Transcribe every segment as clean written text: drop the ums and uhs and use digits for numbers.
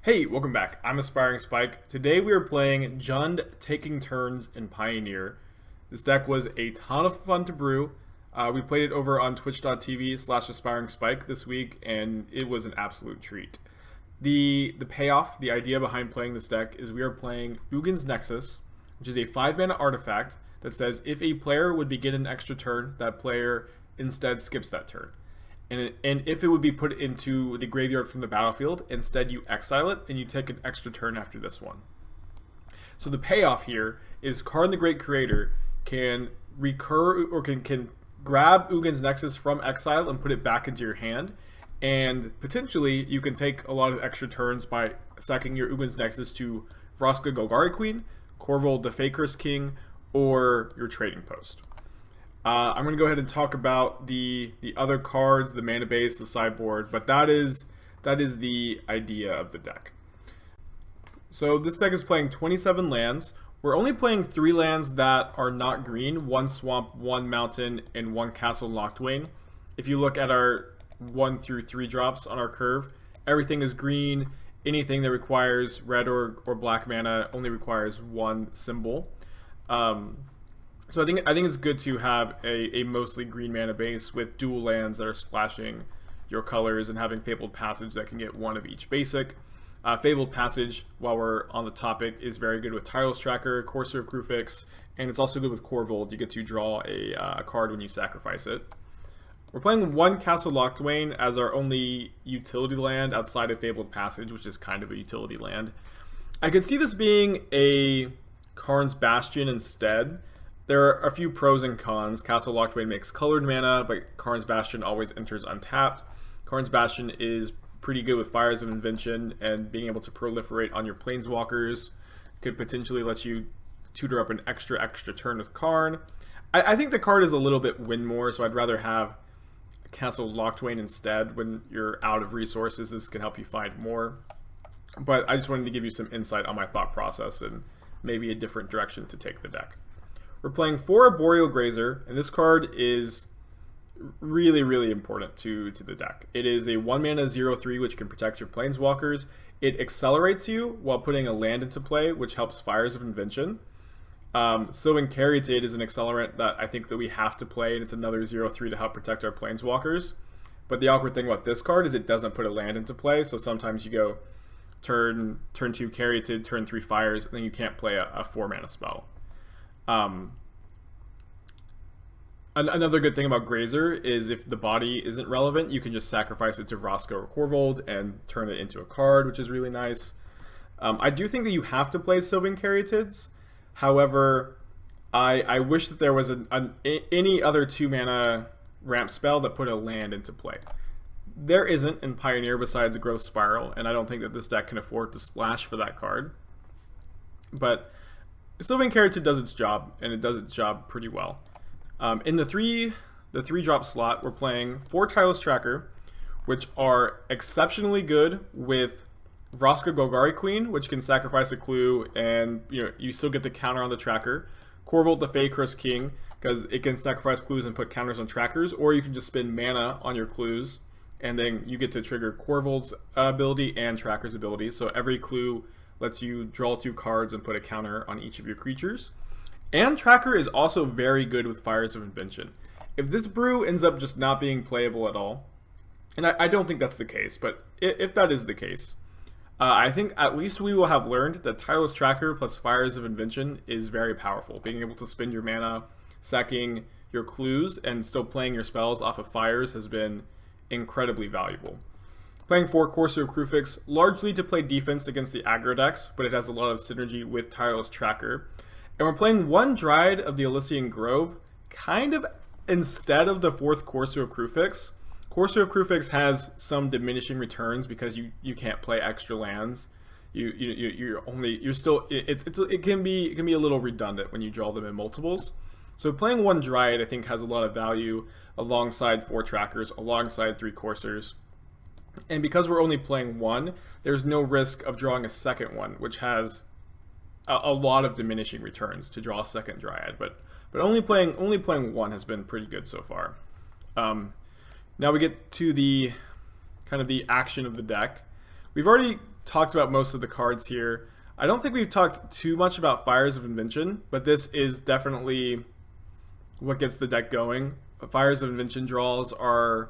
Hey, welcome back. I'm Aspiring Spike. Today we are playing Jund Taking Turns in Pioneer. This deck was a ton of fun to brew. We played it over on twitch.tv/Aspiring Spike this week, and it was an absolute treat. The payoff, the idea behind playing this deck is we are playing Ugin's Nexus, which is a 5-mana artifact that says if a player would begin an extra turn, that player instead skips that turn. And if it would be put into the graveyard from the battlefield, instead you exile it and you take an extra turn after this one. So the payoff here is Karn the Great Creator can recur or can grab Ugin's Nexus from exile and put it back into your hand, and potentially you can take a lot of extra turns by sacking your Ugin's Nexus to Vraska Golgari Queen, Korvold the Fae-Cursed King, or your trading post. I'm going to go ahead and talk about the other cards, the mana base, the sideboard, but that is the idea of the deck. So this deck is playing 27 lands. We're only playing 3 lands that are not green, 1 swamp, 1 mountain, and 1 Castle Locthwain. If you look at our 1 through 3 drops on our curve, everything is green. Anything that requires red or black mana only requires 1 symbol. So I think it's good to have a mostly green mana base with dual lands that are splashing your colors and having Fabled Passage that can get 1 of each basic. Fabled Passage, while we're on the topic, is very good with Tireless Tracker, Courser of Kruphix, and it's also good with Korvold. You get to draw a card when you sacrifice it. We're playing 1 Castle Locthwain as our only utility land outside of Fabled Passage, which is kind of a utility land. I could see this being a Karn's Bastion instead. There are a few pros and cons. Castle Locthwain makes colored mana, but Karn's Bastion always enters untapped. Karn's Bastion is pretty good with Fires of Invention, and being able to proliferate on your planeswalkers could potentially let you tutor up an extra turn with Karn. I think the card is a little bit win more, so I'd rather have Castle Locthwain instead. When you're out of resources, this can help you find more. But I just wanted to give you some insight on my thought process and maybe a different direction to take the deck. We're playing 4 Boreal Grazer, and this card is really, really important to the deck. It is a 1-mana 0/3, which can protect your planeswalkers. It accelerates you while putting a land into play, which helps Fires of Invention. Sylvan Caryatid is an accelerant that I think that we have to play, and it's another 0/3 to help protect our planeswalkers. But the awkward thing about this card is it doesn't put a land into play, so sometimes you go turn 2 Caryatid, turn 3 Fires, and then you can't play a 4-mana spell. Another good thing about Grazer is if the body isn't relevant, you can just sacrifice it to Vraska or Korvold and turn it into a card, which is really nice. I do think that you have to play Sylvan Caryatids. However, I wish that there was any other 2-mana ramp spell that put a land into play. There isn't in Pioneer besides a Growth Spiral, and I don't think that this deck can afford to splash for that card. But Sylvan Caryatid does its job, and it does its job pretty well. In the 3 drop slot, we're playing 4 Tireless Tracker, which are exceptionally good with Vraska Golgari Queen, which can sacrifice a clue, and you still get the counter on the tracker. Korvold the Fae-Cursed King, because it can sacrifice clues and put counters on trackers, or you can just spend mana on your clues, and then you get to trigger Korvold's ability and Tracker's ability. So every clue lets you draw 2 cards and put a counter on each of your creatures. And Tracker is also very good with Fires of Invention. If this brew ends up just not being playable at all, and I don't think that's the case, but if that is the case, I think at least we will have learned that Tireless Tracker plus Fires of Invention is very powerful. Being able to spend your mana, sacking your clues, and still playing your spells off of Fires has been incredibly valuable. Playing 4 Courser of Kruphix, largely to play defense against the aggro decks, but it has a lot of synergy with Tireless Tracker. And we're playing 1 Dryad of the Ilysian Grove, kind of instead of the 4th Courser of Kruphix. Courser of Kruphix has some diminishing returns because you can't play extra lands. It can be a little redundant when you draw them in multiples. So playing 1 Dryad I think has a lot of value alongside 4 Trackers, alongside 3 Coursers. And because we're only playing 1, there's no risk of drawing a second one, which has a lot of diminishing returns to draw a second Dryad. But only playing 1 has been pretty good so far. Now we get to the kind of the action of the deck. We've already talked about most of the cards here. I don't think we've talked too much about Fires of Invention, but this is definitely what gets the deck going. Fires of Invention draws are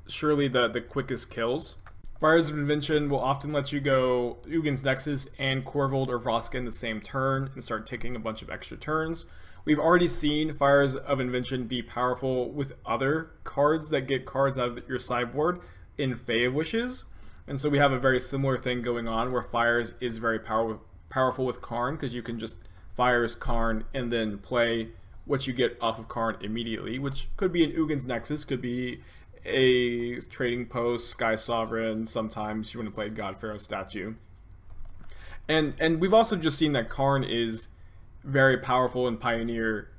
surely the quickest kills. Fires of Invention will often let you go Ugin's Nexus and Korvold or Vraska in the same turn and start taking a bunch of extra turns. We've already seen Fires of Invention be powerful with other cards that get cards out of your sideboard in Fae of Wishes. And so we have a very similar thing going on where Fires is very powerful with Karn, because you can just Fires Karn and then play what you get off of Karn immediately, which could be an Ugin's Nexus, could be a Trading Post, Skysovereign, sometimes you want to play a God-Pharaoh statue. And we've also just seen that Karn is very powerful in Pioneer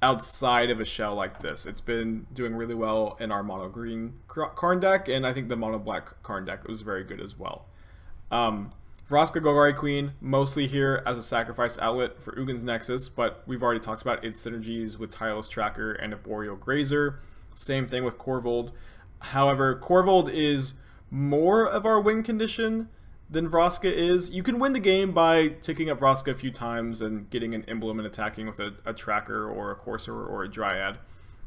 outside of a shell like this. It's been doing really well in our mono green Karn deck, and I think the mono black Karn deck was very good as well. Vraska Golgari Queen, mostly here as a sacrifice outlet for Ugin's Nexus, but we've already talked about its synergies with Tireless Tracker and Arboreal Grazer. Same thing with Korvold. However, Korvold is more of our win condition than Vraska is. You can win the game by ticking up Vraska a few times and getting an emblem and attacking with a tracker or a Courser or a Dryad.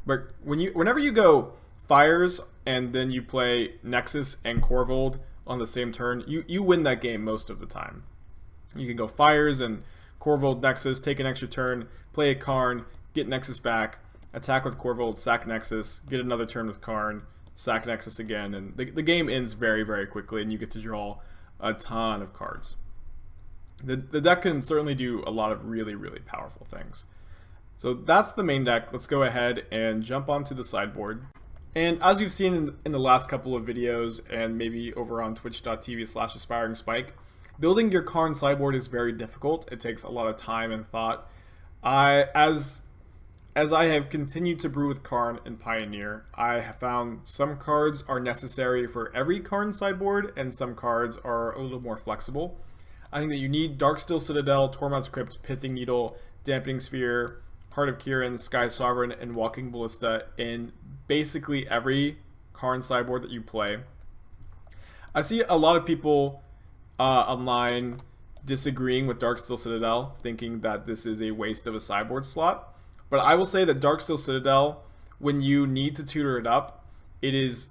But whenever you go Fires and then you play Nexus and Korvold on the same turn, you win that game most of the time. You can go Fires and Korvold Nexus, take an extra turn, play a Karn, get Nexus back, attack with Korvold, sack Nexus, get another turn with Karn, sack Nexus again, and the game ends very, very quickly, and you get to draw a ton of cards. The deck can certainly do a lot of really, really powerful things. So that's the main deck. Let's go ahead and jump onto the sideboard. And as you've seen in the last couple of videos, and maybe over on twitch.tv/aspiringspike, building your Karn sideboard is very difficult. It takes a lot of time and thought. As I have continued to brew with Karn and Pioneer, I have found some cards are necessary for every Karn sideboard, and some cards are a little more flexible. I think that you need Darksteel Citadel, Tormod's Crypt, Pithing Needle, Dampening Sphere, Heart of Kiran, Skysovereign, and Walking Ballista in basically every Karn sideboard that you play. I see a lot of people online disagreeing with Darksteel Citadel, thinking that this is a waste of a sideboard slot. But I will say that Darksteel Citadel, when you need to tutor it up, it is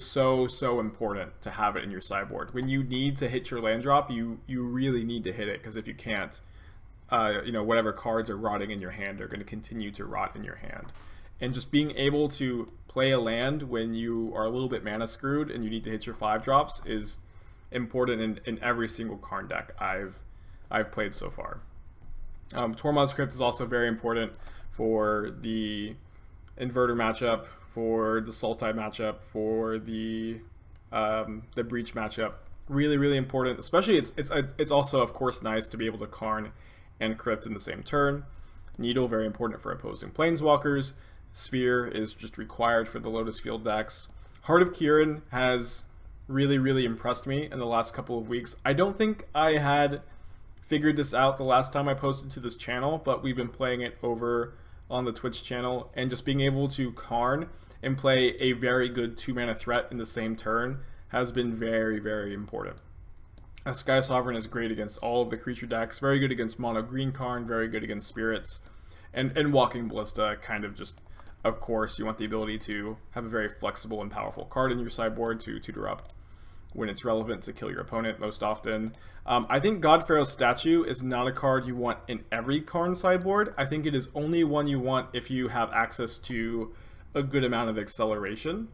so important to have it in your sideboard. When you need to hit your land drop, you really need to hit it, because if you can't, whatever cards are rotting in your hand are going to continue to rot in your hand. And just being able to play a land when you are a little bit mana screwed and you need to hit your 5-drops is important in every single Karn deck I've played so far. Tormod's Crypt is also very important for the Inverter matchup, for the Sultai matchup, for the Breach matchup. Really, really important. Especially, it's also, of course, nice to be able to Karn and Crypt in the same turn. Needle, very important for opposing Planeswalkers. Sphere is just required for the Lotus Field decks. Heart of Kiran has really, really impressed me in the last couple of weeks. I don't think I had figured this out the last time I posted to this channel, but we've been playing it over on the Twitch channel, and just being able to Karn and play a very good 2-mana threat in the same turn has been very, very important. Skysovereign is great against all of the creature decks, very good against mono green Karn, very good against spirits, and Walking Ballista kind of just, of course, you want the ability to have a very flexible and powerful card in your sideboard to tutor up when it's relevant to kill your opponent most often. I think God-Pharaoh's statue is not a card you want in every Karn sideboard. I think it is only one you want if you have access to a good amount of acceleration.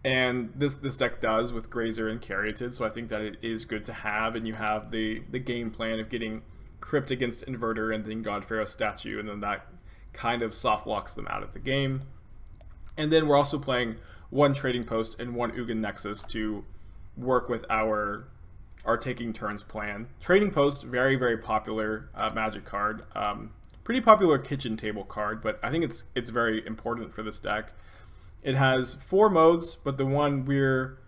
And this deck does with Grazer and Caryatid, so I think that it is good to have, and you have the game plan of getting Crypt against Inverter and then God-Pharaoh's statue, and then that kind of soft locks them out of the game. And then we're also playing one Trading Post and one Ugin Nexus to work with our taking turns plan. Trading Post, very, very popular Magic card. Pretty popular kitchen table card, but I think it's very important for this deck. It has 4 modes, but the one we're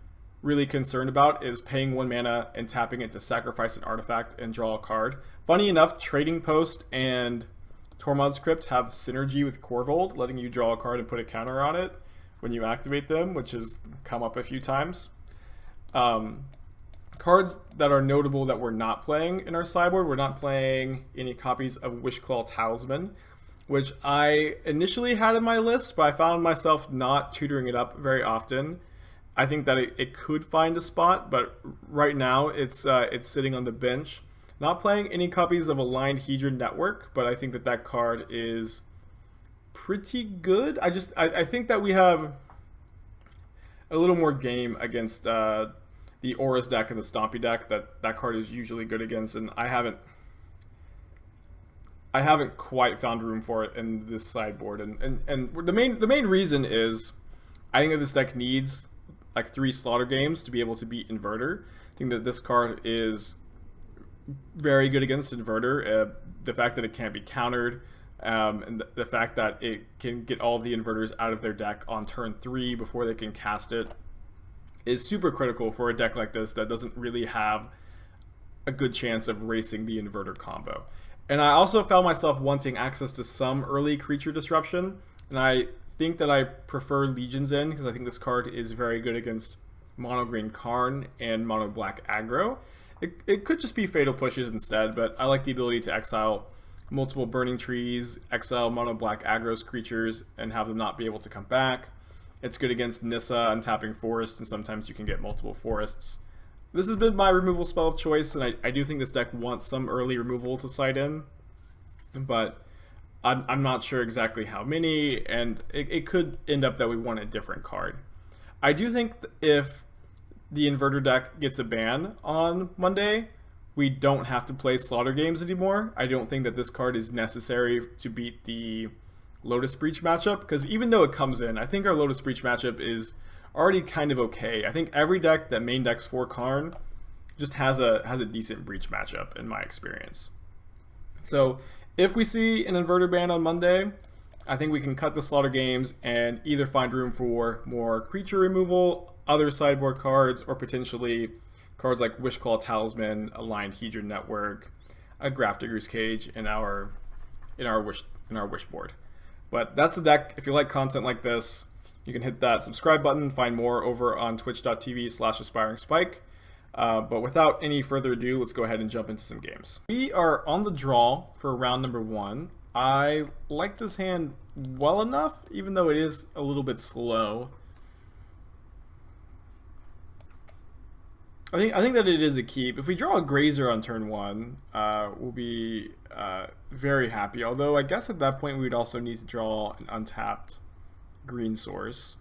really concerned about is paying 1 mana and tapping it to sacrifice an artifact and draw a card. Funny enough, Trading Post and Tormod's Crypt have synergy with Korvold, letting you draw a card and put a counter on it when you activate them, which has come up a few times. cards that are notable that we're not playing in our sideboard. We're not playing any copies of Wishclaw Talisman, which I initially had in my list, but I found myself not tutoring it up very often. I think that it could find a spot, but right now it's sitting on the bench. Not playing any copies of Aligned Hedron Network, but I think that that card is pretty good. I think that we have a little more game against the Aura's deck and the Stompy deck that card is usually good against, and I haven't quite found room for it in this sideboard. And the main reason is I think that this deck needs like 3 Slaughter Games to be able to beat Inverter. I think that this card is very good against Inverter. The fact that it can't be countered, and the fact that it can get all of the Inverters out of their deck on turn 3 before they can cast it is super critical for a deck like this that doesn't really have a good chance of racing the Inverter combo. And I also found myself wanting access to some early creature disruption, and I think that I prefer Legion's End because I think this card is very good against mono green Karn and mono black aggro. It could just be Fatal Pushes instead, but I like the ability to exile multiple Burning Trees, exile mono black aggro's creatures, and have them not be able to come back. It's good against Nissa, untapping Forest, and sometimes you can get multiple forests. This has been my removal spell of choice, and I do think this deck wants some early removal to side in, but I'm not sure exactly how many, and it could end up that we want a different card. I do think if the Inverter deck gets a ban on Monday, we don't have to play Slaughter Games anymore. I don't think that this card is necessary to beat the Lotus Breach matchup, because even though it comes in, I think our Lotus Breach matchup is already kind of okay. I think every deck that main decks for Karn just has a decent Breach matchup in my experience. So if we see an Inverter ban on Monday, I think we can cut the Slaughter Games and either find room for more creature removal, other sideboard cards, or potentially cards like Wishclaw Talisman, Aligned Hedron Network, a Grafdigger's Cage in our wish board. But that's the deck. If you like content like this, you can hit that subscribe button. Find more over on twitch.tv/aspiringspike. But without any further ado, let's go ahead and jump into some games. We are on the draw for round number 1. I like this hand well enough, even though it is a little bit slow. I think that it is a keep. If we draw a Grazer on turn 1, we'll be very happy. Although I guess at that point we would also need to draw an untapped green source.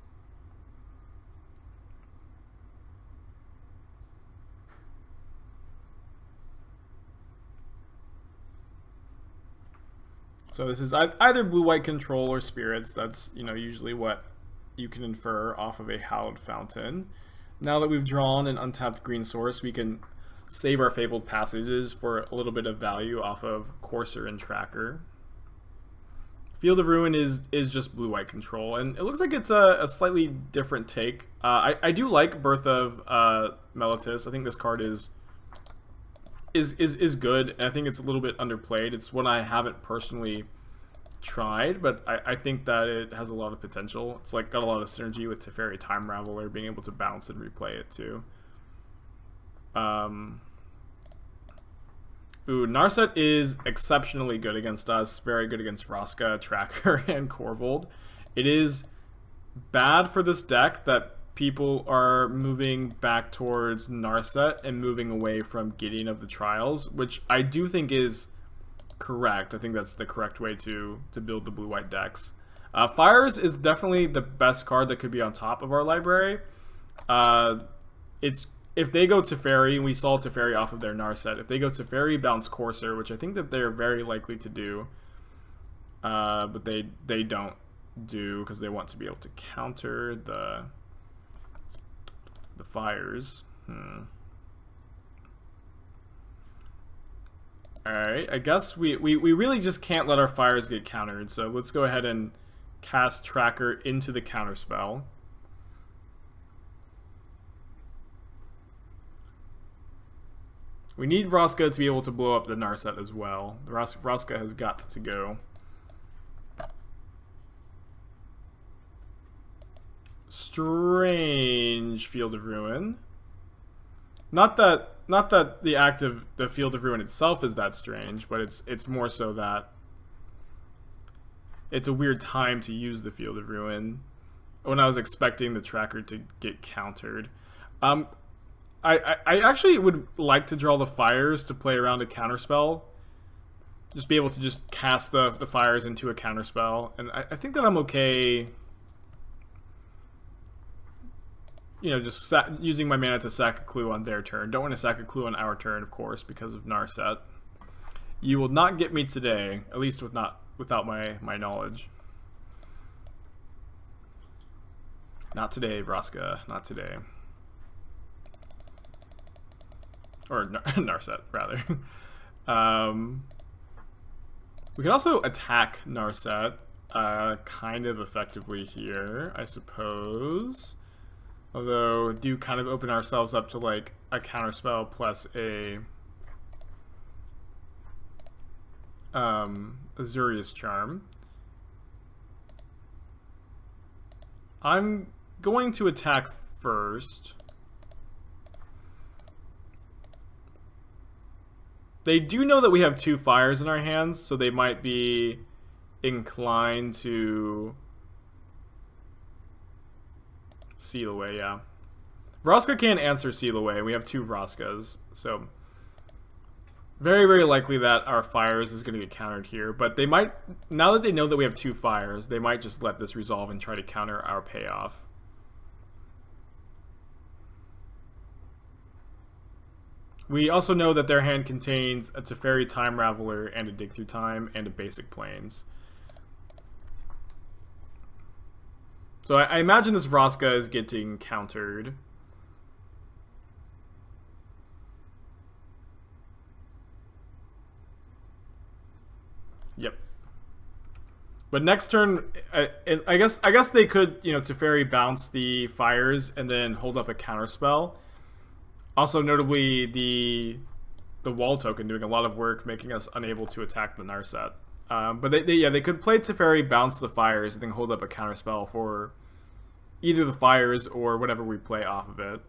So this is either blue-white control or spirits. That's, usually what you can infer off of a Hallowed Fountain. Now that we've drawn an untapped green source, we can save our Fabled Passages for a little bit of value off of Courser and Tracker. Field of Ruin is just blue-white control, and it looks like it's a slightly different take. I do like Birth of Meletis. I think this card is good, and I think it's a little bit underplayed. It's one I haven't personally tried, but I think that it has a lot of potential. It's like got a lot of synergy with Teferi Time Raveler, being able to bounce and replay it too. Narset is exceptionally good against us, very good against Vraska, Tracker, and Korvold. It is bad for this deck that people are moving back towards Narset and moving away from Gideon of the Trials, which I do think is correct. I think that's the correct way to build the blue-white decks. Fires is definitely the best card that could be on top of our library. If they go Teferi, and we saw Teferi off of their Narset, if they go Teferi, bounce Courser, which I think that they're very likely to do, but they don't do because they want to be able to counter the fires. Alright, I guess we really just can't let our fires get countered, so let's go ahead and cast Tracker into the counter spell. We need Vraska to be able to blow up the Narset as well. Vraska has got to go. Strange Field of Ruin. not that the Field of Ruin itself is that strange, but it's more so that it's a weird time to use the Field of Ruin when I was expecting the tracker to get countered. I actually would like to draw the fires to play around a counterspell. Just be able to just cast the fires into a counterspell. And I think that I'm okay, you know, just using my mana to sack a clue on their turn. Don't want to sack a clue on our turn, of course, because of Narset. You will not get me today, at least without my knowledge. Not today, Vraska. Not today. Or Narset, rather. We can also attack Narset kind of effectively here, I suppose. Although, do kind of open ourselves up to like a counterspell plus a Azurius Charm. I'm going to attack first. They do know that we have 2 fires in our hands, so they might be inclined to seal away, yeah. Vraska can't answer seal away. We have 2 Vraskas, so very, very likely that our fires is going to get countered here. But they might, now that they know that we have 2 fires, they might just let this resolve and try to counter our payoff. We also know that their hand contains a Teferi Time Raveler and a Dig Through Time and a Basic Plains. So I imagine this Vraska is getting countered. Yep. But next turn, I guess they could, you know, Teferi bounce the fires and then hold up a counterspell. Also, notably, the wall token doing a lot of work, making us unable to attack the Narset. But they could play Teferi, bounce the fires, and then hold up a counterspell for either the fires or whatever we play off of it.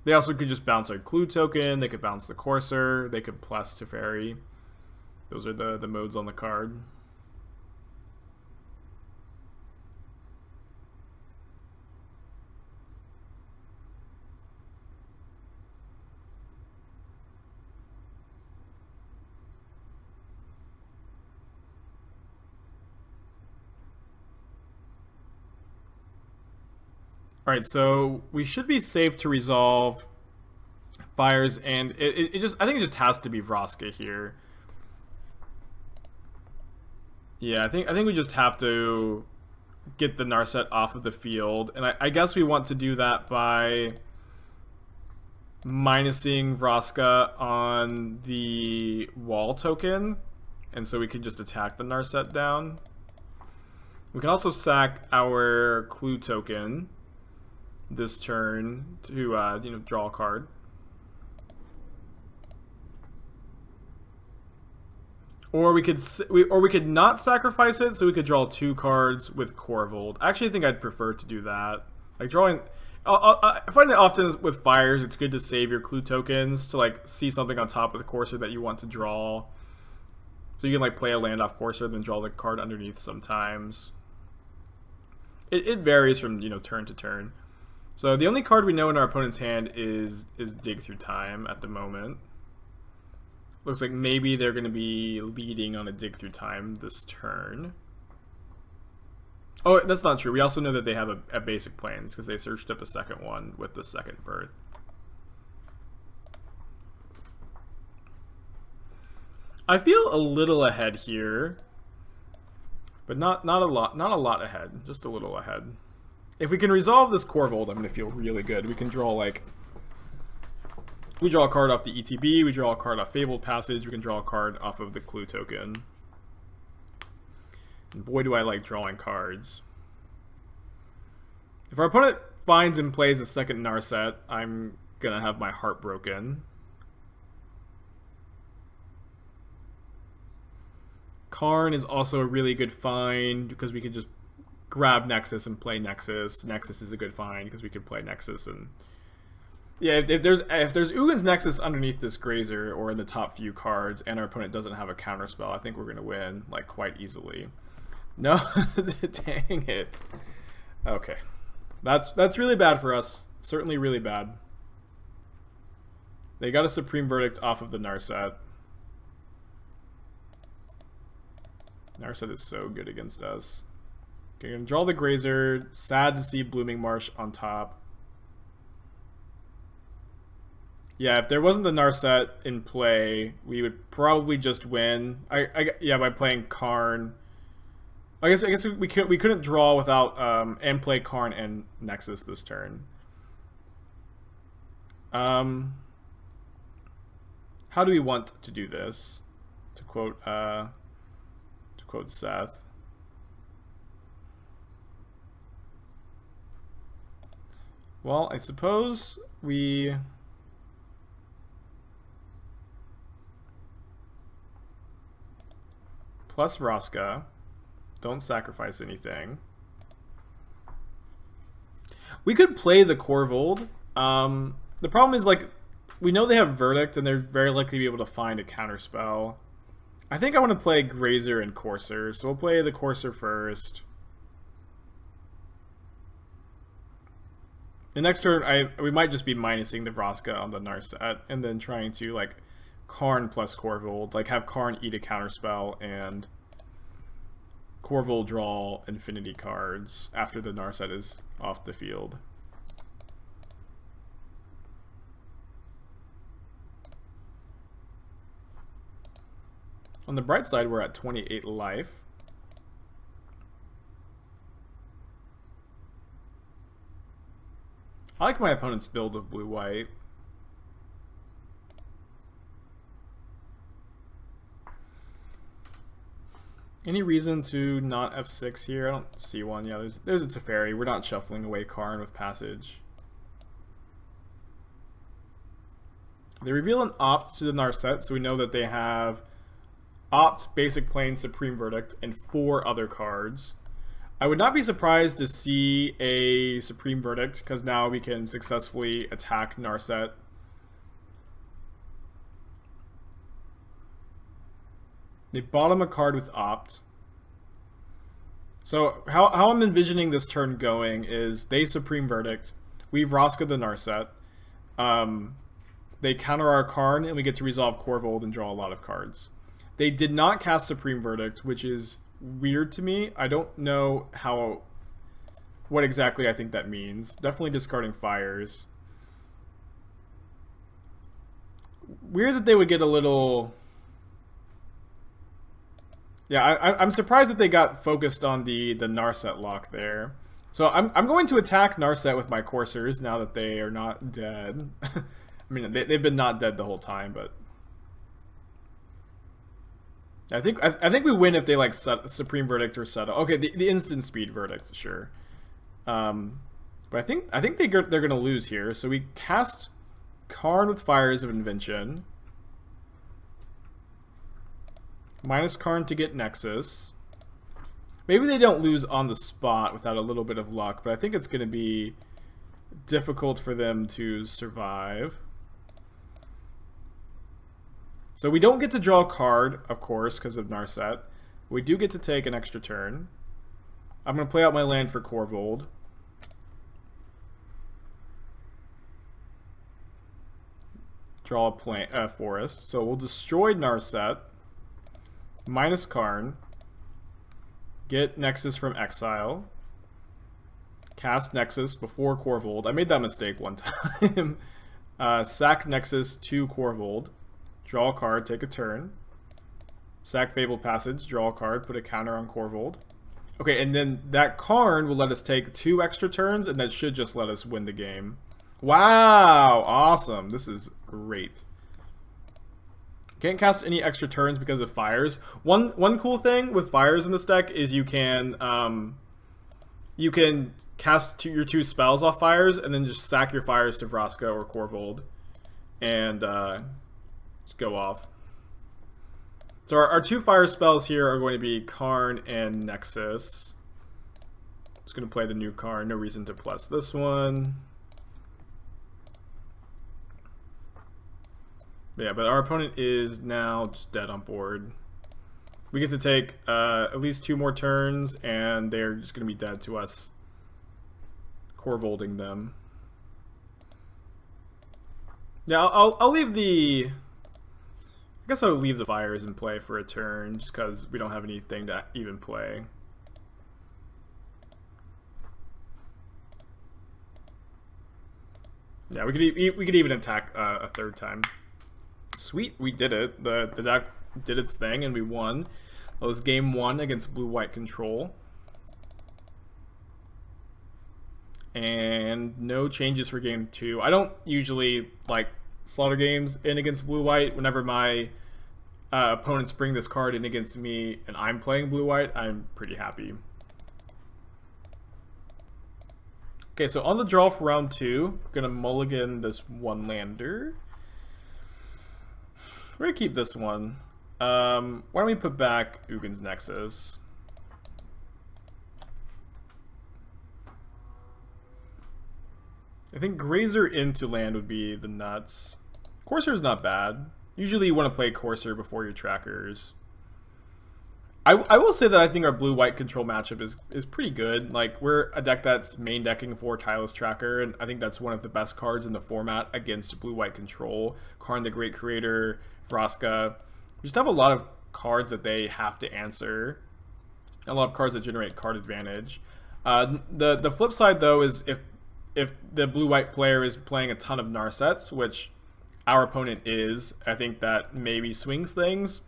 They also could just bounce a clue token. They could bounce the Courser. They could plus Teferi. Those are the modes on the card. Alright, so we should be safe to resolve fires, and I think it just has to be Vraska here. Yeah, I think we just have to get the Narset off of the field, and I guess we want to do that by minusing Vraska on the wall token, and so we can just attack the Narset down. We can also sack our clue token this turn to you know, draw a card. Or we could not sacrifice it, so we could draw 2 cards with Korvold. I actually think I'd prefer to do that. Like drawing, I find it often with fires, it's good to save your clue tokens to like see something on top of the Courser that you want to draw. So you can like play a land off Courser, then draw the card underneath sometimes. It varies from, you know, turn to turn. So the only card we know in our opponent's hand is Dig Through Time at the moment. Looks like maybe they're going to be leading on a Dig Through Time this turn. Oh, that's not true. We also know that they have a Basic Plains because they searched up the second one with the second birth. I feel a little ahead here, but not a lot ahead, just a little ahead. If we can resolve this Korvold, I'm going to feel really good. We can draw like, we draw a card off the ETB, we draw a card off Fabled Passage, we can draw a card off of the clue token. And boy, do I like drawing cards. If our opponent finds and plays a second Narset, I'm going to have my heart broken. Karn is also a really good find because we could just grab Nexus and play Nexus. Nexus is a good find because we could play Nexus and Yeah, if there's Ugin's Nexus underneath this Grazer or in the top few cards, and our opponent doesn't have a counterspell, I think we're gonna win like quite easily. No, dang it. Okay, that's really bad for us. Certainly really bad. They got a Supreme Verdict off of the Narset. Narset is so good against us. Okay, gonna draw the Grazer. Sad to see Blooming Marsh on top. Yeah, if there wasn't the Narset in play, we would probably just win. Yeah, by playing Karn. I guess we couldn't draw without and play Karn and Nexus this turn. How do we want to do this? To quote Seth. Well, I suppose we plus Vraska. Don't sacrifice anything. We could play the Korvold. The problem is, like, we know they have Verdict, and they're very likely to be able to find a counterspell. I think I want to play Grazer and Courser, so we'll play the Courser first. The next turn, we might just be minusing the Vraska on the Narset, and then trying to, like, Karn plus Korvold. Like, have Karn eat a counterspell, and Korvold draw infinity cards after the Narset is off the field. On the bright side, we're at 28 life. I like my opponent's build of blue-white. Any reason to not F6 here? I don't see one. Yeah, there's a Teferi. We're not shuffling away Karn with Passage. They reveal an Opt to the Narset, so we know that they have Opt, Basic Plane, Supreme Verdict, and 4 other cards. I would not be surprised to see a Supreme Verdict, because now we can successfully attack Narset. They bottom a card with Opt. So how I'm envisioning this turn going is they Supreme Verdict, we Vraska the Narset, they counter our Karn, and we get to resolve Korvold and draw a lot of cards. They did not cast Supreme Verdict, which is weird to me. I don't know what exactly I think that means. Definitely discarding Fires. Weird that they would get a little... Yeah, I'm surprised that they got focused on the Narset lock there. So I'm going to attack Narset with my Coursers now that they are not dead. I mean, they've been not dead the whole time, but... I think we win if they like Supreme Verdict or Settle. Okay, the instant speed verdict, sure. But I think they're gonna lose here. So we cast Karn with Fires of Invention. Minus Karn to get Nexus. Maybe they don't lose on the spot without a little bit of luck, but I think it's gonna be difficult for them to survive. So we don't get to draw a card, of course, because of Narset. We do get to take an extra turn. I'm going to play out my land for Korvold. Draw a forest. So we'll destroy Narset. Minus Karn. Get Nexus from exile. Cast Nexus before Korvold. I made that mistake one time. Sack Nexus to Korvold. Draw a card, take a turn. Sack Fabled Passage, draw a card, put a counter on Korvold. Okay, and then that Karn will let us take 2 extra turns, and that should just let us win the game. Wow! Awesome. This is great. Can't cast any extra turns because of Fires. One cool thing with Fires in this deck is you can cast your 2 spells off Fires, and then just sack your Fires to Vraska or Korvold. And, go off. So our 2 fire spells here are going to be Karn and Nexus. Just going to play the new Karn. No reason to plus this one. Yeah, but our opponent is now just dead on board. We get to take at least 2 more turns, and they're just going to be dead to us. Korvolding them. Yeah, I'll leave the... I guess I'll leave the fires in play for a turn, just because we don't have anything to even play. Yeah, we could even attack a 3rd time. Sweet, we did it. The deck did its thing, and we won. That was game 1 against blue-white control. And no changes for game 2. I don't usually like slaughter games in against blue-white. Whenever my opponents bring this card in against me and I'm playing blue-white, I'm pretty happy. Okay, so on the draw for round 2, we're going to mulligan this 1-lander. We're going to keep this one. Why don't we put back Ugin's Nexus? I think Grazer into land would be the nuts. Courser is not bad. Usually you want to play Courser before your trackers. I will say that I think our blue-white control matchup is pretty good. Like, we're a deck that's main decking for Tireless Tracker, and I think that's one of the best cards in the format against blue-white control. Karn the Great Creator, Vraska. We just have a lot of cards that they have to answer. A lot of cards that generate card advantage. The flip side, though, is if the blue-white player is playing a ton of Narsets, which our opponent is, I think that maybe swings things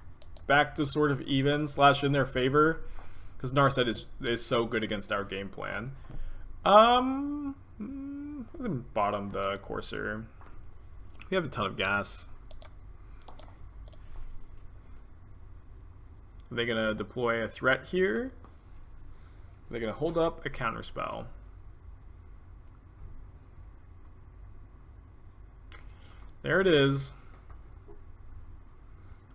back to sort of even / in their favor, because Narset is so good against our game plan. Let's bottom the Courser. We have a ton of gas. Are they gonna deploy a threat here? They're gonna hold up a counterspell. There it is.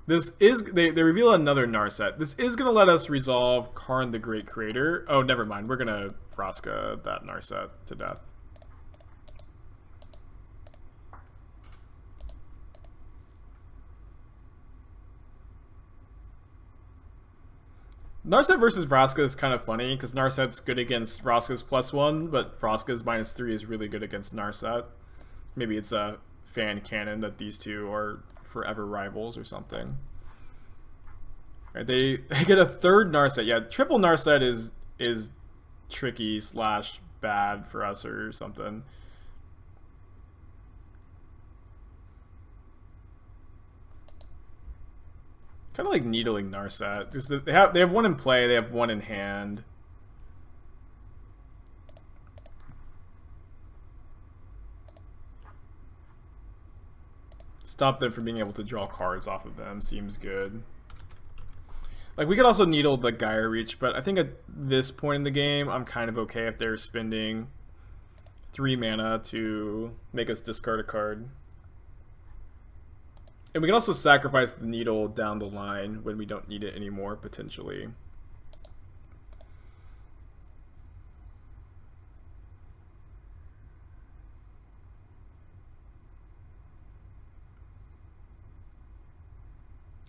This is, they reveal another Narset. This is going to let us resolve Karn the Great Creator. Oh, never mind. We're going to Vraska that Narset to death. Narset versus Vraska is kind of funny, because Narset's good against Vraska's +1, but Vraska's -3 is really good against Narset. Maybe it's a fan canon that these two are forever rivals or something. Right, they get a 3rd Narset. Yeah, triple Narset is tricky / bad for us or something. Kind of like needling Narset. Just they have one in play, they have one in hand. Stop them from being able to draw cards off of them. Seems good. Like, we could also needle the Gaia Reach, but I think at this point in the game, I'm kind of okay if they're spending 3 mana to make us discard a card. And we can also sacrifice the needle down the line when we don't need it anymore, potentially.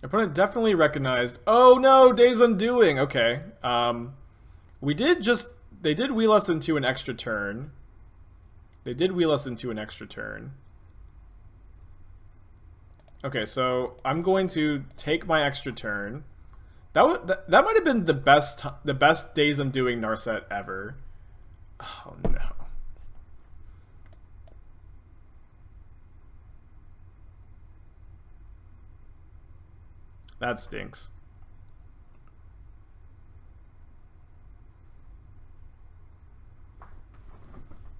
Opponent definitely recognized. Oh no, Days Undoing. Okay. They did wheel us into an extra turn. Okay, so I'm going to take my extra turn. That might have been the best Days Undoing Narset ever. Oh no. That stinks.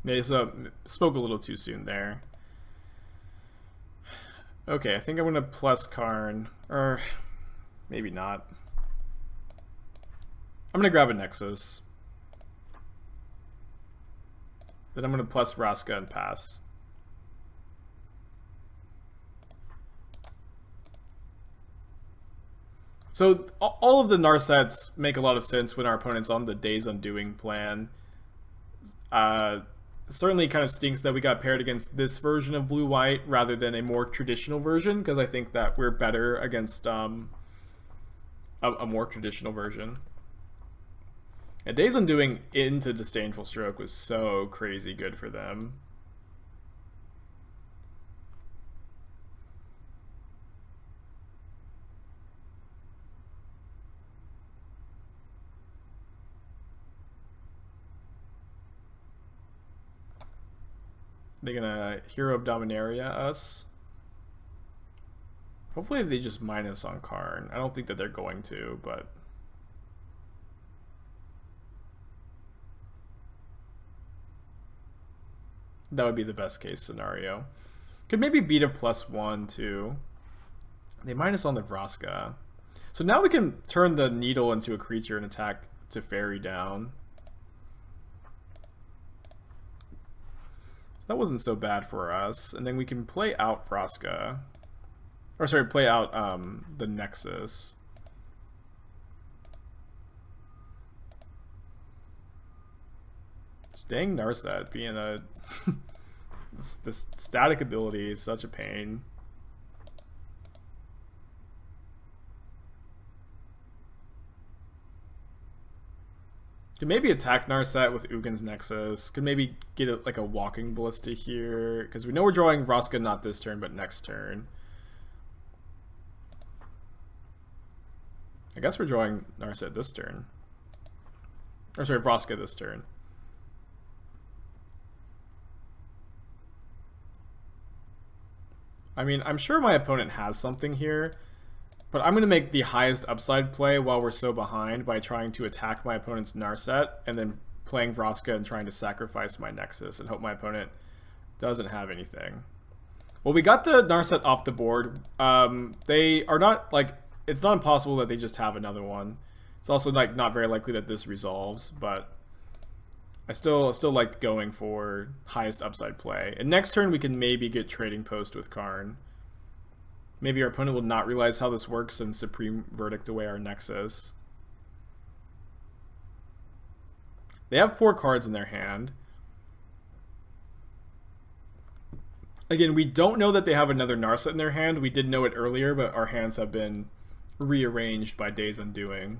Maybe spoke a little too soon there. Okay, I think I'm gonna plus Karn, or maybe not. I'm gonna grab a Nexus. Then I'm gonna plus Vraska and pass. So all of the Narsets make a lot of sense when our opponent's on the Days Undoing plan. certainly kind of stinks that we got paired against this version of blue-white rather than a more traditional version, because I think that we're better against a more traditional version. And Days Undoing into Disdainful Stroke was so crazy good for them. They're gonna Hero of Dominaria us. Hopefully they just minus on Karn. I don't think that they're going to, but that would be the best case scenario. Could maybe beat a +1 too. They minus on the Vraska. So now we can turn the Needle into a creature and attack to fairy down. That wasn't so bad for us. And then we can play out Vraska. Or sorry, play out the Nexus. Dang Narset being a... this static ability is such a pain. Could maybe attack Narset with Ugin's Nexus. Could maybe get like a Walking Ballista here. Because we know we're drawing Vraska not this turn, but next turn. I guess we're drawing Narset this turn. Or sorry, Vraska this turn. I mean, I'm sure my opponent has something here. But I'm going to make the highest upside play while we're so behind by trying to attack my opponent's Narset and then playing Vraska and trying to sacrifice my Nexus and hope my opponent doesn't have anything. Well, we got the Narset off the board. They are not, like, it's not impossible that they just have another one. It's also, like, not very likely that this resolves, but I still like going for highest upside play. And next turn we can maybe get Trading Post with Karn. Maybe our opponent will not realize how this works and Supreme Verdict away our Nexus. They have 4 cards in their hand. Again, we don't know that they have another Narset in their hand. We did know it earlier, but our hands have been rearranged by Days Undoing.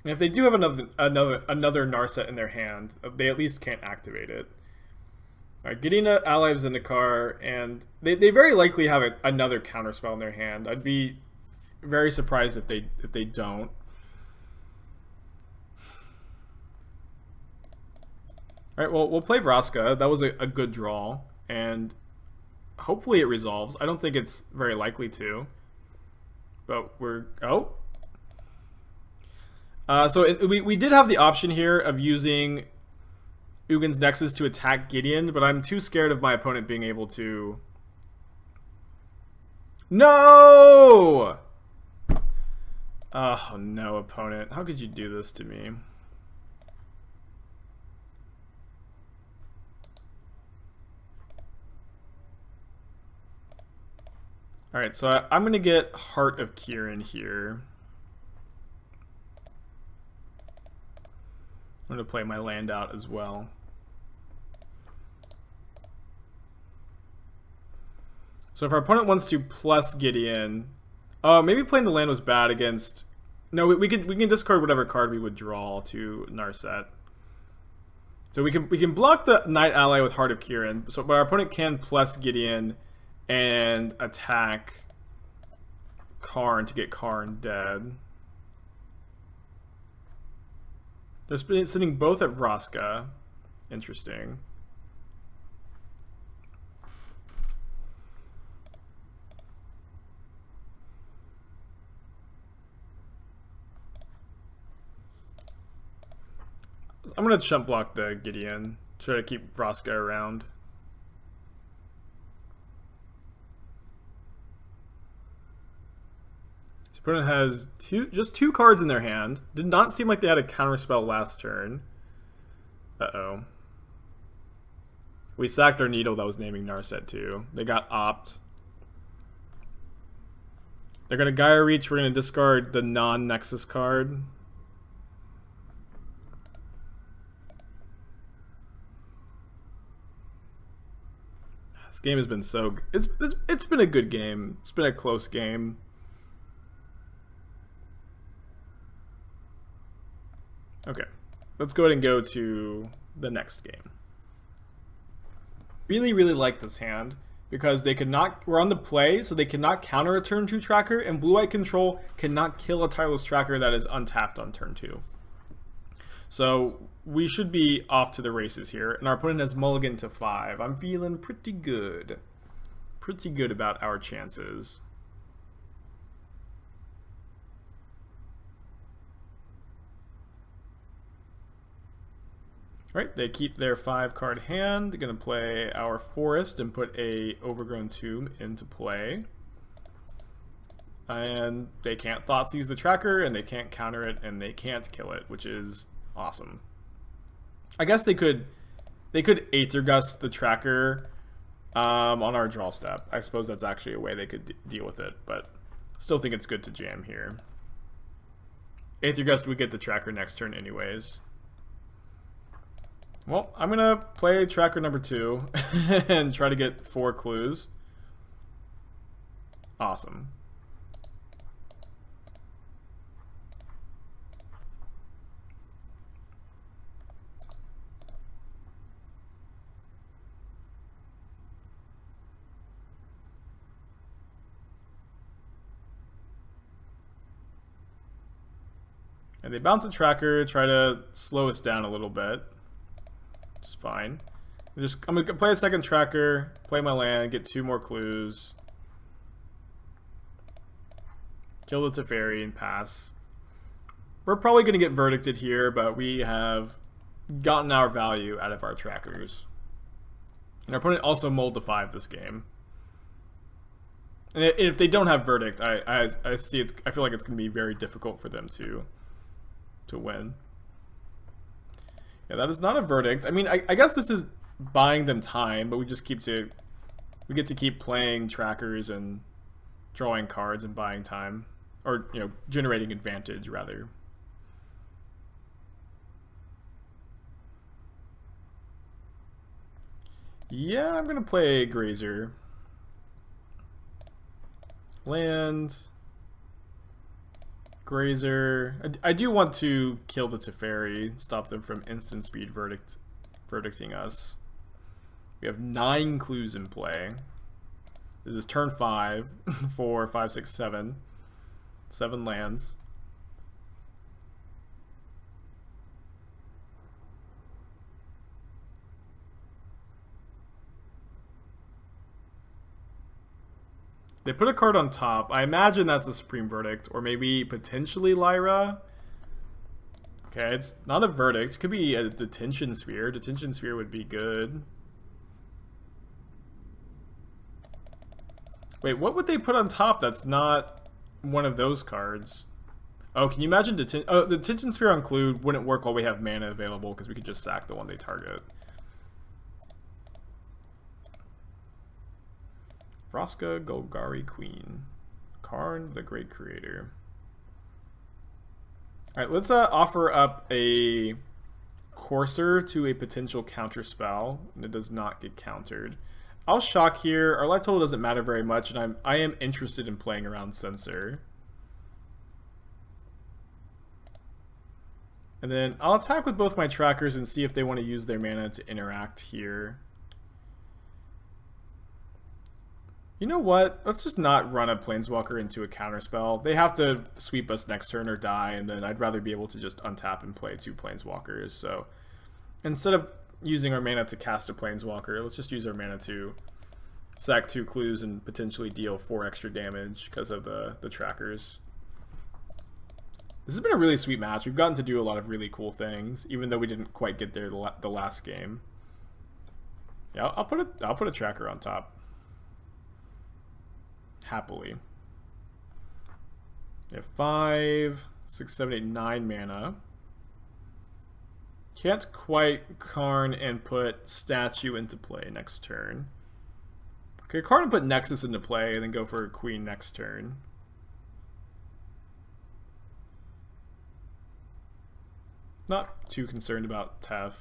And if they do have another Narset in their hand, they at least can't activate it. Alright, getting an ally of Zendikar, and they very likely have another counterspell in their hand. I'd be very surprised if they don't. Alright, well, we'll play Vraska. That was a good draw, and hopefully it resolves. I don't think it's very likely to. But we're... Oh! We did have the option here of using Ugin's Nexus to attack Gideon, but I'm too scared of my opponent being able to... No! Oh, no, opponent. How could you do this to me? Alright, so I'm going to get Heart of Kiran here. I'm going to play my land out as well. So if our opponent wants to plus Gideon... maybe playing the land was bad against... No, we can discard whatever card we would draw to Narset. So we can block the Knight ally with Heart of Kiran, but our opponent can plus Gideon and attack Karn to get Karn dead. They're sitting both at Vraska. Interesting. I'm going to chump block the Gideon. Try to keep Vraska around. Opponent has just two cards in their hand. Did not seem like they had a counterspell last turn. Uh-oh. We sacked our Needle that was naming Narset too. They got opt. They're going to Gaia Reach. We're going to discard the non-Nexus card. This game has been so... It's been a good game. It's been a close game. Okay. Let's go ahead and go to the next game. Really, really like this hand because they could not... We're on the play, so they cannot counter a turn 2 tracker, and Blue-White Control cannot kill a Tireless Tracker that is untapped on turn 2. So we should be off to the races here, and our opponent has mulligan to 5. I'm feeling pretty good. Pretty good about our chances. Alright, they keep their 5-card hand. They're going to play our Forest and put a Overgrown Tomb into play. And they can't Thoughtseize the Tracker, and they can't counter it, and they can't kill it, which is awesome. I guess they could Aether Gust the Tracker on our draw step. I suppose that's actually a way they could deal with it, but still think it's good to jam here. Aether Gust would get the Tracker next turn anyways. Well, I'm going to play Tracker number 2 and try to get 4 clues. Awesome. And they bounce the Tracker, try to slow us down a little bit. Which is fine. I'm going to play a second Tracker, play my land, get 2 more clues. Kill the Teferi and pass. We're probably going to get verdicted here, but we have gotten our value out of our Trackers. And our opponent also mulled to 5 this game. And if they don't have verdict, I see it's. I feel like it's going to be very difficult for them to win. Yeah, that is not a verdict. I mean, I guess this is buying them time, but we get to keep playing Trackers and drawing cards and buying time, or generating advantage rather. Yeah, I'm gonna play Grazer. Land. Grazer. I do want to kill the Teferi, stop them from instant speed verdicting us. We have 9 clues in play. This is turn 5, 4, 5, 6, 7. 7 lands. They put a card on top. I imagine that's a Supreme Verdict, or maybe potentially Lyra. Okay, it's not a verdict. It could be a Detention Sphere. Detention Sphere would be good. Wait, what would they put on top that's not one of those cards? Oh, can you imagine the Detention Sphere on Clue wouldn't work while we have mana available because we could just sack the one they target. Vraska, Golgari, Queen. Karn, the Great Creator. Alright, let's offer up a Courser to a potential counter spell, and it does not get countered. I'll shock here. Our life total doesn't matter very much, and I am interested in playing around Censor. And then I'll attack with both my Trackers and see if they want to use their mana to interact here. You know what? Let's just not run a Planeswalker into a counterspell. They have to sweep us next turn or die, and then I'd rather be able to just untap and play 2 Planeswalkers. So instead of using our mana to cast a Planeswalker, let's just use our mana to sack 2 clues and potentially deal 4 extra damage because of the Trackers. This has been a really sweet match. We've gotten to do a lot of really cool things, even though we didn't quite get there the last game. Yeah, I'll put a Tracker on top. Happily. We have 5, 6, 7, 8, 9 mana. Can't quite Karn and put Statue into play next turn. Okay, Karn and put Nexus into play and then go for Queen next turn. Not too concerned about Tef.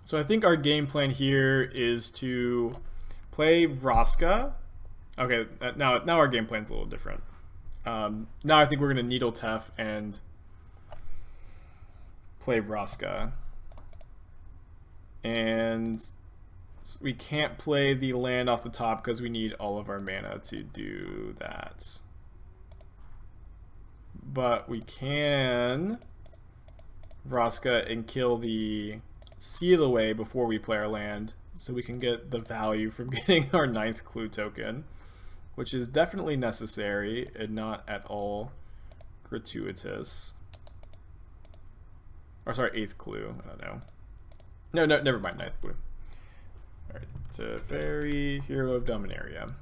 So I think our game plan here is to play Vraska. Okay, now our game plan's a little different. Now I think we're going to Needle Tef and play Vraska. And we can't play the land off the top because we need all of our mana to do that. But we can Vraska and kill the Seal Away before we play our land, so we can get the value from getting our 9th clue token, which is definitely necessary and not at all gratuitous. Or sorry, 8th clue. I don't know. No, never mind. 9th clue. Alright, so Fairy, Hero of Dominaria.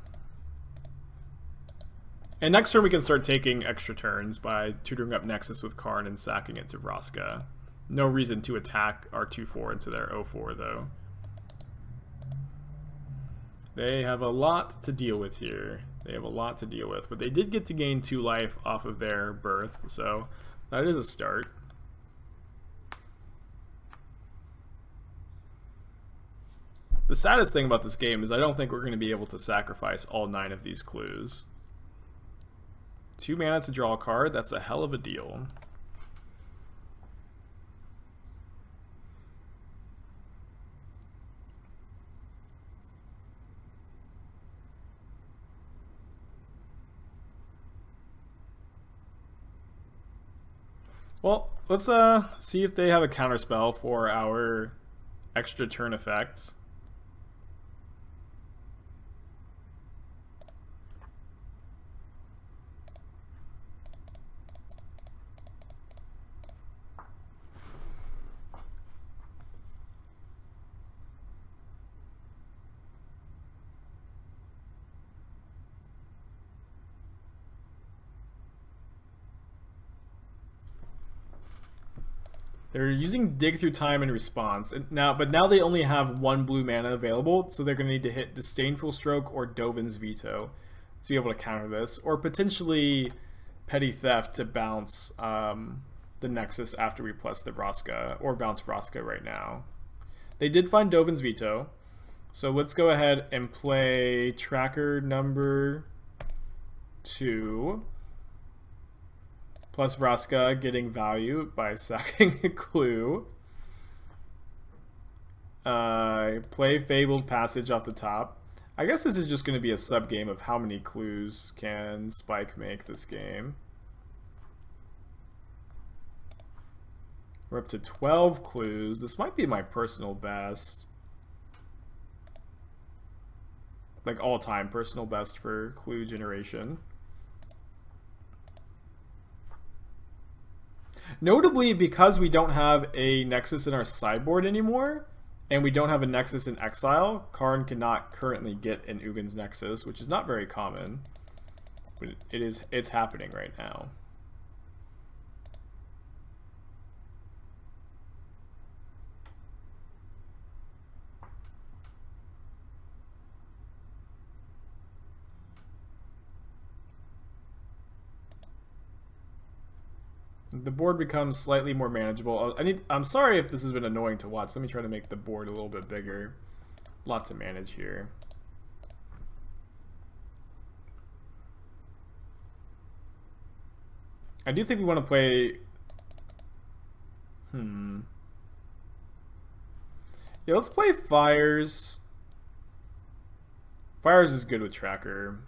And next turn we can start taking extra turns by tutoring up Nexus with Karn and sacking it to Vraska. No reason to attack our 2-4 into their 0-4 though. They have a lot to deal with here. They have a lot to deal with, but they did get to gain 2 life off of their birth, so that is a start. The saddest thing about this game is I don't think we're going to be able to sacrifice all 9 of these clues. 2 mana to draw a card, that's a hell of a deal. Well, let's see if they have a counterspell for our extra turn effect. They're using Dig Through Time in response. But now they only have 1 blue mana available, so they're going to need to hit Disdainful Stroke or Dovin's Veto to be able to counter this, or potentially Petty Theft to bounce the Nexus after we plus the Vraska, or bounce Vraska right now. They did find Dovin's Veto, so let's go ahead and play Tracker number 2. Plus Vraska getting value by sacking a clue. Play Fabled Passage off the top. I guess this is just going to be a sub-game of how many clues can Spike make this game. We're up to 12 clues. This might be my personal best. Like all-time personal best for clue generation. Notably, because we don't have a Nexus in our sideboard anymore, and we don't have a Nexus in Exile, Karn cannot currently get an Ugin's Nexus, which is not very common. But it's happening right now. The board becomes slightly more manageable. I'm sorry if this has been annoying to watch. Let me try to make the board a little bit bigger. Lot to manage here. I do think we want to play... Yeah, let's play Fires. Fires is good with Tracker.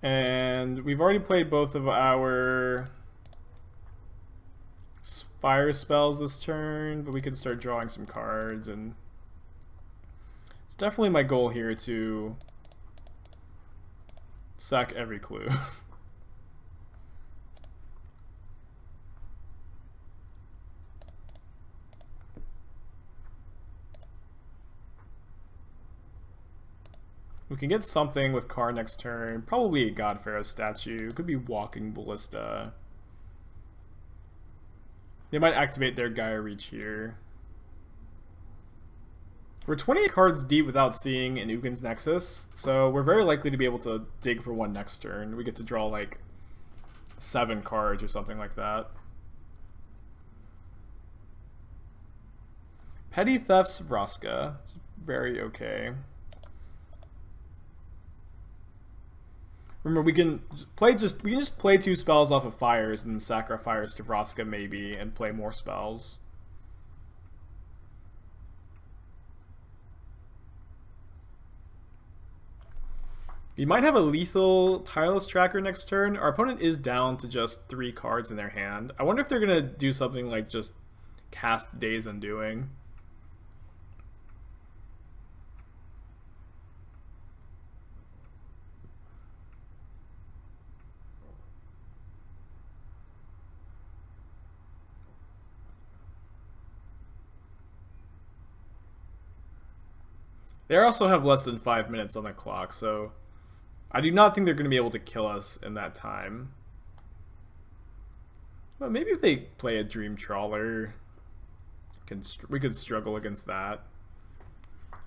And we've already played both of our fire spells this turn, but we could start drawing some cards and definitely my goal here to sack every clue. We can get something with Karn next turn. Probably a God-Pharaoh statue. Could be Walking Ballista. They might activate their Gaia Reach here. We're 28 cards deep without seeing an Ugin's Nexus, so we're very likely to be able to dig for one next turn. We get to draw like 7 cards or something like that. Petty Theft's Vraska. Very okay. Remember, we can just play 2 spells off of Fires and then sacrifice to Vraska maybe and play more spells. We might have a lethal Tireless Tracker next turn. Our opponent is down to just 3 cards in their hand. I wonder if they're gonna do something like just cast Days Undoing. They also have less than 5 minutes on the clock, so I do not think they're going to be able to kill us in that time. Well, maybe if they play a Dream Trawler, we could struggle against that.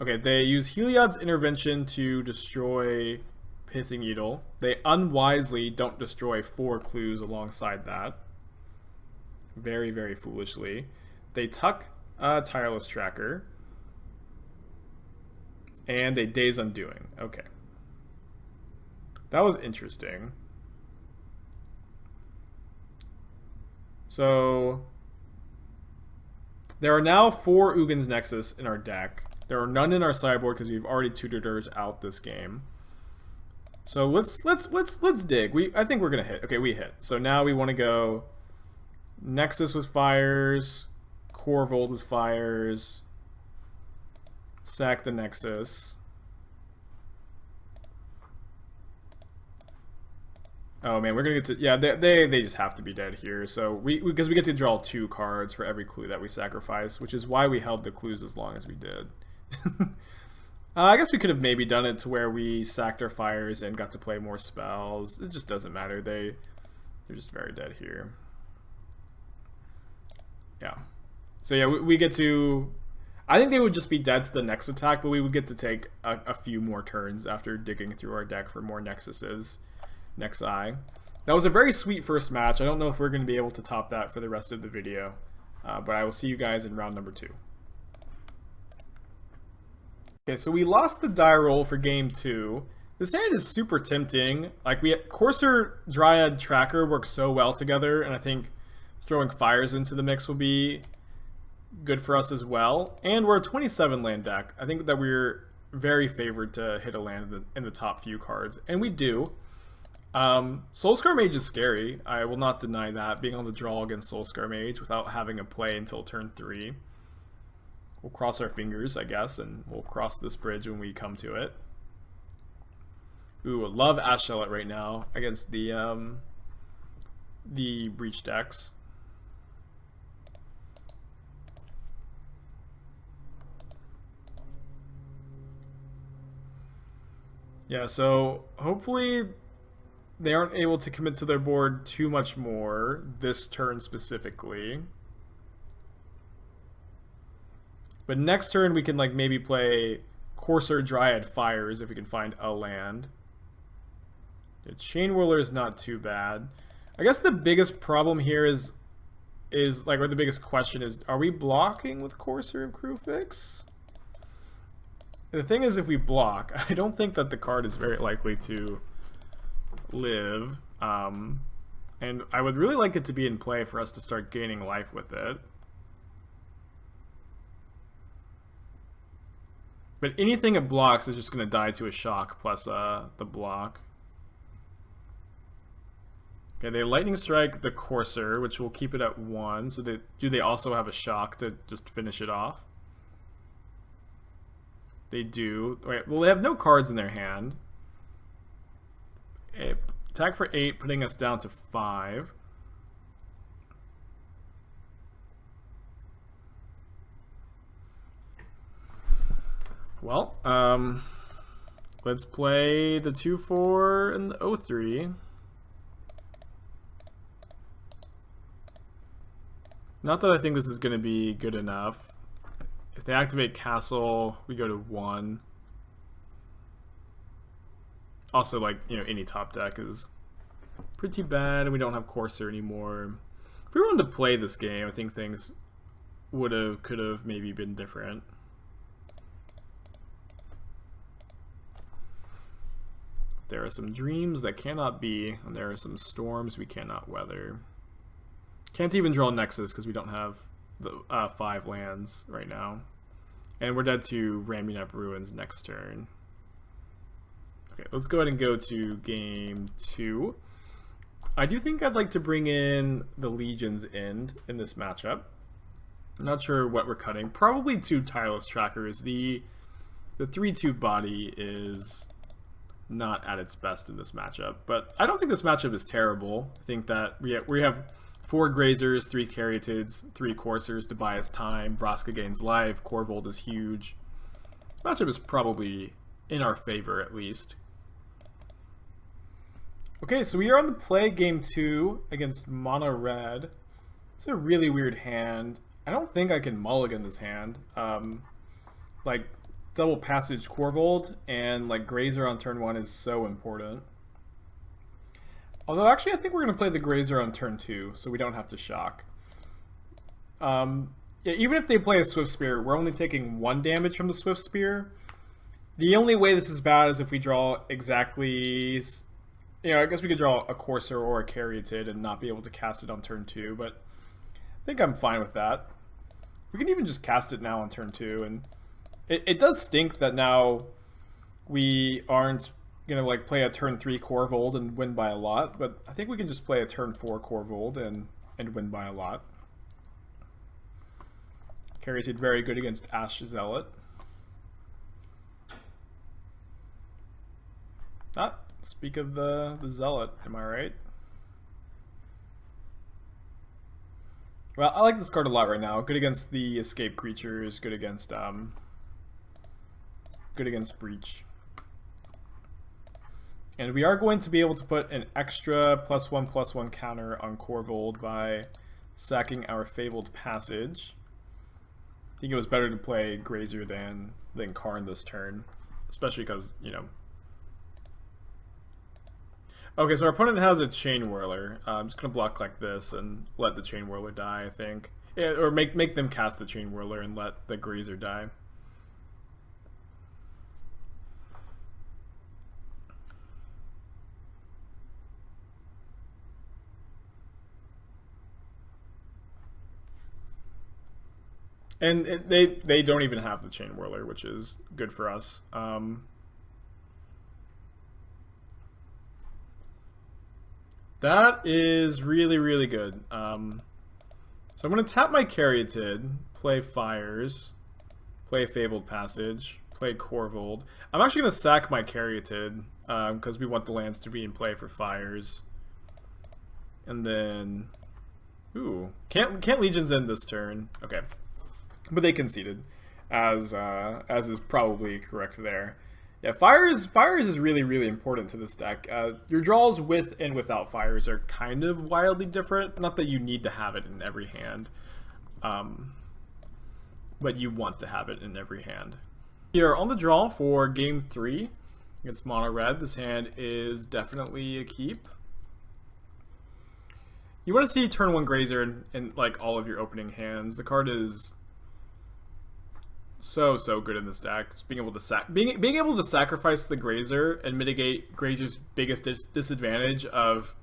Okay, they use Heliod's Intervention to destroy Pithing Needle. They unwisely don't destroy 4 clues alongside that. Very, very foolishly. They tuck Tireless Tracker. And a Days Undoing. Okay. That was interesting. So there are now 4 Ugin's Nexus in our deck. There are none in our sideboard because we've already tutored ours out this game. So let's dig. I think we're gonna hit. Okay, we hit. So now we want to go Nexus with Fires, Korvold with Fires. Sack the Nexus. Oh man, we're gonna get to, yeah, they just have to be dead here. So because we get to draw 2 cards for every clue that we sacrifice, which is why we held the clues as long as we did. I guess we could have maybe done it to where we sacked our Fires and got to play more spells. It just doesn't matter. They're just very dead here. Yeah. So yeah, we get to. I think they would just be dead to the next attack, but we would get to take a few more turns after digging through our deck for more Nexuses. Next eye. That was a very sweet first match. I don't know if we're going to be able to top that for the rest of the video, but I will see you guys in round number 2. Okay, so we lost the die roll for game 2. This hand is super tempting. Like, Courser Dryad Tracker works so well together, and I think throwing Fires into the mix will be good for us as well. And we're a 27 land deck. I think that we're very favored to hit a land in the top few cards, and we do. Soulscar Mage is scary. I will not deny that. Being on the draw against Soulscar Mage without having a play until turn 3. We'll cross our fingers, I guess, and we'll cross this bridge when we come to it. Ooh, I love Ash Shelllet right now against the Breach decks. Yeah, so hopefully they aren't able to commit to their board too much more this turn specifically. But next turn we can like maybe play Courser Dryad Fires if we can find a land. Yeah, Chain Whirler is not too bad. I guess the biggest problem here is like, or the biggest question is, are we blocking with Courser of Kruphix? The thing is, if we block, I don't think that the card is very likely to live. And I would really like it to be in play for us to start gaining life with it. But anything it blocks is just going to die to a shock plus the block. Okay, they Lightning Strike the Courser, which will keep it at 1. So do they also have a shock to just finish it off? They do. Wait, well, they have no cards in their hand. Attack for 8, putting us down to 5. Well, let's play the 2/4 and the 0/3. Not that I think this is going to be good enough. If they activate Castle, we go to 1. Also, like, you know, any top deck is pretty bad, and we don't have Courser anymore. If we wanted to play this game, I think things could have maybe been different. There are some dreams that cannot be, and there are some storms we cannot weather. Can't even draw Nexus because we don't have the 5 lands right now. And we're dead to Ramming Up Ruins next turn. Okay, let's go ahead and go to game 2. I do think I'd like to bring in the Legion's End in this matchup. I'm not sure what we're cutting. Probably 2 Tireless Trackers. The 3/2 body is not at its best in this matchup, but I don't think this matchup is terrible. I think that we have 4 Grazers, 3 Caryatids, 3 Coursers to buy us time. Vraska gains life. Korvold is huge. This matchup is probably in our favor, at least. Okay, so we are on the play game 2 against Mono Red. It's a really weird hand. I don't think I can mulligan this hand. Like, double passage Korvold and like Grazer on turn 1 is so important. Although actually I think we're going to play the Grazer on turn 2, so we don't have to shock. Yeah, even if they play a Swift Spear, we're only taking 1 damage from the Swift Spear. The only way this is bad is if we draw exactly... You know, I guess we could draw a Courser or a Caryatid and not be able to cast it on turn 2, but I think I'm fine with that. We can even just cast it now on turn 2, and it does stink that now we aren't gonna like play a turn 3 Korvold and win by a lot, but I think we can just play a turn 4 Korvold and win by a lot. Caryatid very good against Ash Zealot. Speak of the Zealot, am I right? Well, I like this card a lot right now. Good against the escape creatures, good against Breach. And we are going to be able to put an extra +1/+1 counter on Korvold by sacking our Fabled Passage. I think it was better to play Grazer than Karn this turn, especially because, you know. Okay, so our opponent has a Chain Whirler. I'm just going to block like this and let the Chain Whirler die, I think. Yeah, or make them cast the Chain Whirler and let the Grazer die. And they don't even have the Chain Whirler, which is good for us. That is really, really good. So I'm going to tap my Caryatid, play Fires, play Fabled Passage, play Korvold. I'm actually going to sack my Caryatid because we want the lands to be in play for Fires. And then... Ooh, can't Legions end this turn. Okay. But they conceded, as is probably correct there. Yeah, Fires is really, really important to this deck. Your draws with and without Fires are kind of wildly different. Not that you need to have it in every hand, but you want to have it in every hand. Here on the draw for game 3 against Mono Red, this hand is definitely a keep. You want to see turn 1 Grazer in like all of your opening hands. The card is so good in this deck. Just being able to sacrifice the Grazer and mitigate Grazer's biggest disadvantage of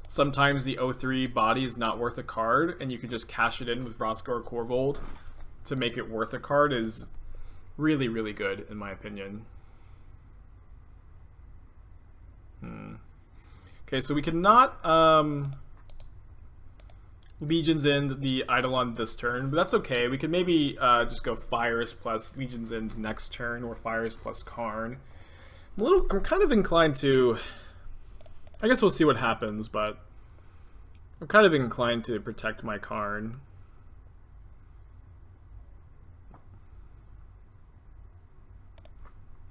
sometimes the 0/3 body is not worth a card, and you can just cash it in with Vraska or Korvold to make it worth a card is really, really good in my opinion. Okay, so we cannot Legion's End the Eidolon this turn, but that's okay. We could maybe just go Fires plus Legion's End next turn, or Fires plus Karn. I'm kind of inclined to... I guess we'll see what happens, but I'm kind of inclined to protect my Karn.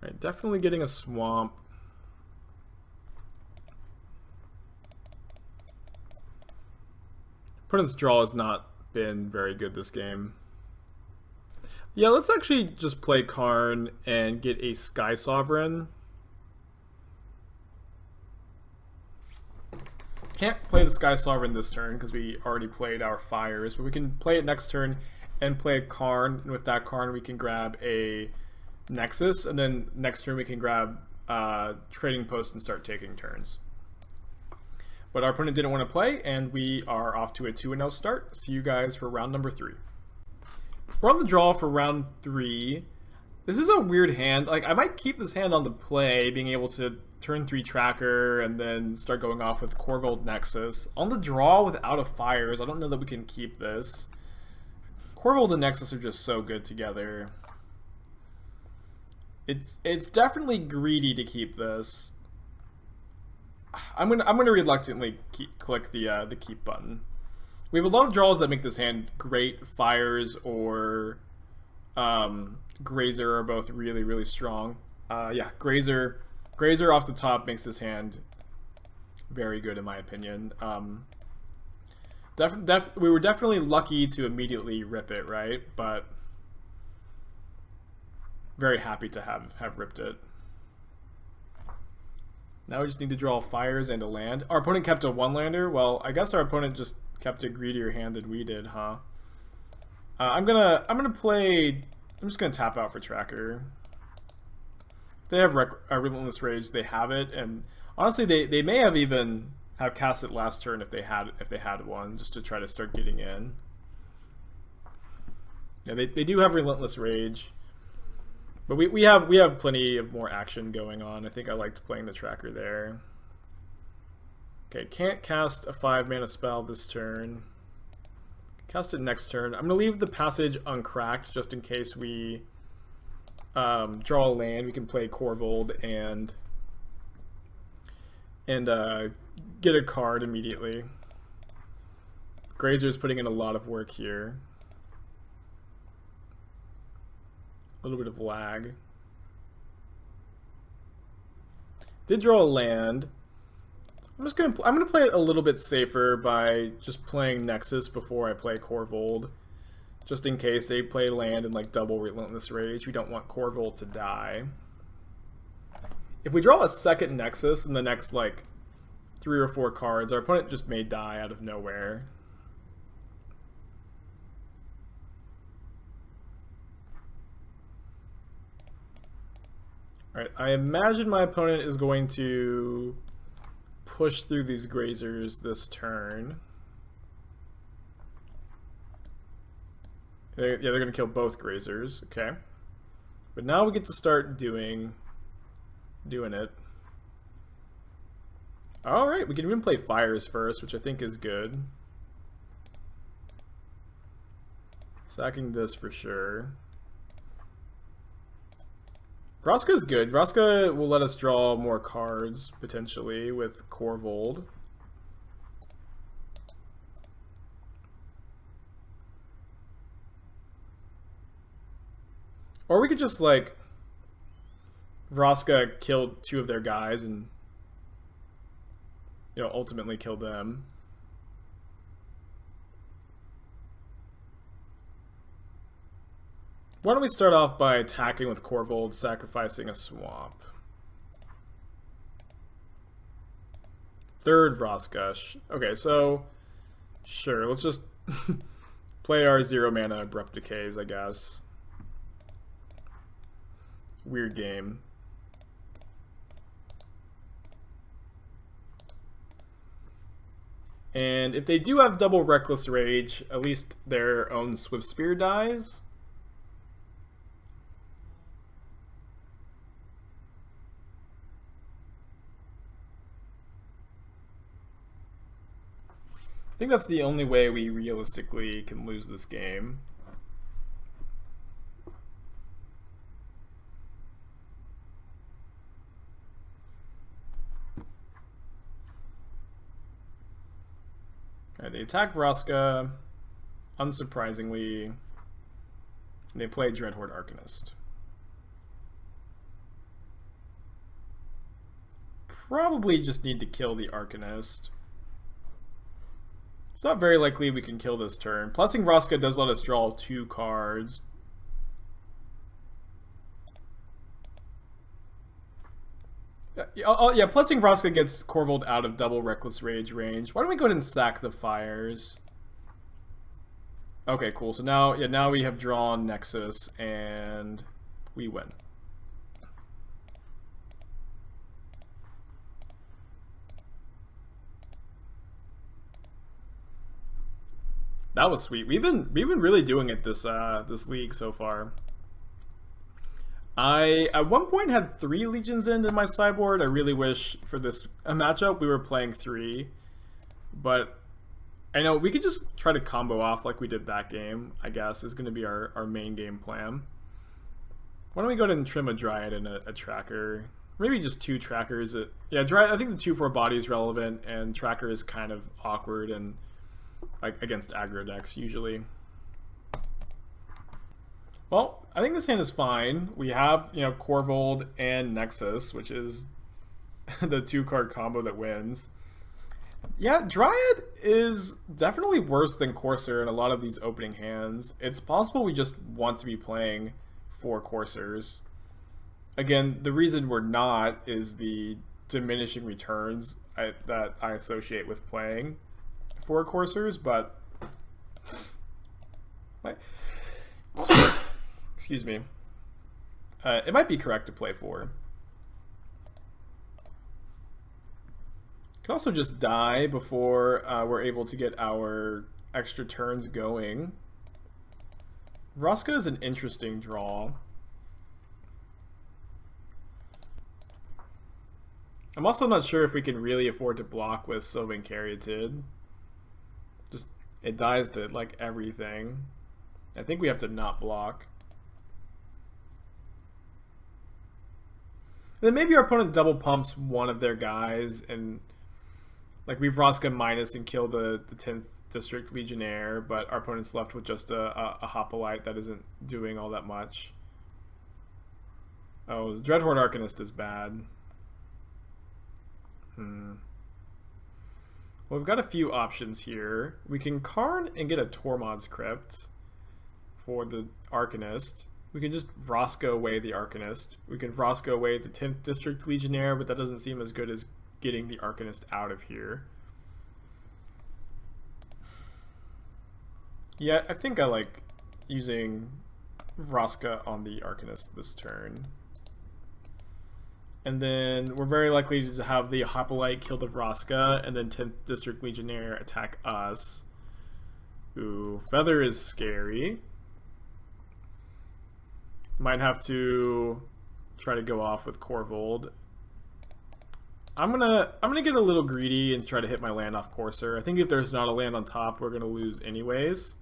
Alright, definitely getting a swamp. Opponent's draw has not been very good this game. Yeah, let's actually just play Karn and get a Skysovereign. Can't play the Skysovereign this turn because we already played our Fires, but we can play it next turn and play a Karn, and with that Karn we can grab a Nexus, and then next turn we can grab Trading Post and start taking turns. But our opponent didn't want to play, and we are off to a 2-0 start. See you guys for round number 3. We're on the draw for round 3. This is a weird hand. Like, I might keep this hand on the play, being able to turn 3 Tracker and then start going off with Korvold Nexus. On the draw without a Fires, I don't know that we can keep this. Korvold and Nexus are just so good together. It's definitely greedy to keep this. I'm gonna reluctantly click the keep button. We have a lot of draws that make this hand great. Fires or Grazer are both really strong. Yeah, Grazer off the top makes this hand very good in my opinion. We were definitely lucky to immediately rip it, right? But very happy to have ripped it. Now we just need to draw Fires and a land. Our opponent kept a 1-lander. Well, I guess our opponent just kept a greedier hand than we did, huh? I'm just gonna tap out for Tracker. If they have Relentless Rage, they have it, and honestly, they may have even cast it last turn if they had one, just to try to start getting in. Yeah, they do have Relentless Rage. But we have plenty of more action going on. I think I liked playing the Tracker there. Okay, can't cast a 5-mana spell this turn. Cast it next turn. I'm going to leave the passage uncracked just in case we draw a land. We can play Korvold and get a card immediately. Grazer's putting in a lot of work here. A little bit of lag. Did draw a land. I'm gonna play it a little bit safer by just playing Nexus before I play Korvold, just in case they play land and like double Relentless Rage. We don't want Korvold to die. If we draw a second Nexus in the next like 3 or 4 cards, our opponent just may die out of nowhere. Alright, I imagine my opponent is going to push through these Grazers this turn. Yeah, they're going to kill both Grazers, okay. But now we get to start doing it. Alright, we can even play Fires first, which I think is good. Sacking this for sure. Vraska is good. Vraska will let us draw more cards, potentially, with Korvold. Or we could just, like, Vraska killed 2 of their guys and, you know, ultimately kill them. Why don't we start off by attacking with Korvold, sacrificing a swamp. 3rd Vraska. Okay, so sure, let's just play our 0-mana Abrupt Decays, I guess. Weird game. And if they do have double Reckless Rage, at least their own Swift Spear dies. I think that's the only way we realistically can lose this game. Alright, they attack Vraska, unsurprisingly, and they play Dreadhorde Arcanist. Probably just need to kill the Arcanist. It's not very likely we can kill this turn. Plussing Vraska does let us draw 2 cards. Yeah, Plussing Vraska gets Korvold out of double Reckless Rage range. Why don't we go ahead and sack the fires? Okay, cool. So now, yeah, now we have drawn Nexus, and we win. That was sweet. We've been really doing it this this league so far. I at one point had 3 Legions in my sideboard. I really wish for this matchup we were playing 3, but I know we could just try to combo off like we did that game. I guess is going to be our main game plan. Why don't we go ahead and trim a Dryad and a Tracker? Maybe just 2 Trackers. Yeah, Dryad. I think the 2/4 body is relevant, and Tracker is kind of awkward and like against aggro decks usually. Well, I think this hand is fine. We have, you know, Korvold and Nexus, which is the 2-card combo that wins. Yeah, Dryad is definitely worse than Courser in a lot of these opening hands. It's possible we just want to be playing 4 Coursers. Again, the reason we're not is the diminishing returns that I associate with playing 4 Coursers, but excuse me, it might be correct to play 4. Can also just die before we're able to get our extra turns going. Vraska is an interesting draw. I'm also not sure if we can really afford to block with Sylvan Caryatid. Just, it dies to like everything. I think we have to not block. And then maybe our opponent double pumps one of their guys and like we Vraska minus and kill the 10th District Legionnaire, but our opponent's left with just a Hoplite that isn't doing all that much. Oh, the Dreadhorde Arcanist is bad. Well, we've got a few options here. We can Karn and get a Tormod's Crypt for the Arcanist. We can just Vraska away the Arcanist. We can Vraska away the 10th District Legionnaire, but that doesn't seem as good as getting the Arcanist out of here. Yeah, I think I like using Vraska on the Arcanist this turn. And then we're very likely to have the Hoplite kill the Vraska, and then 10th District Legionnaire attack us. Ooh, Feather is scary. Might have to try to go off with Korvold. I'm gonna get a little greedy and try to hit my land off Courser. I think if there's not a land on top, we're gonna lose anyways.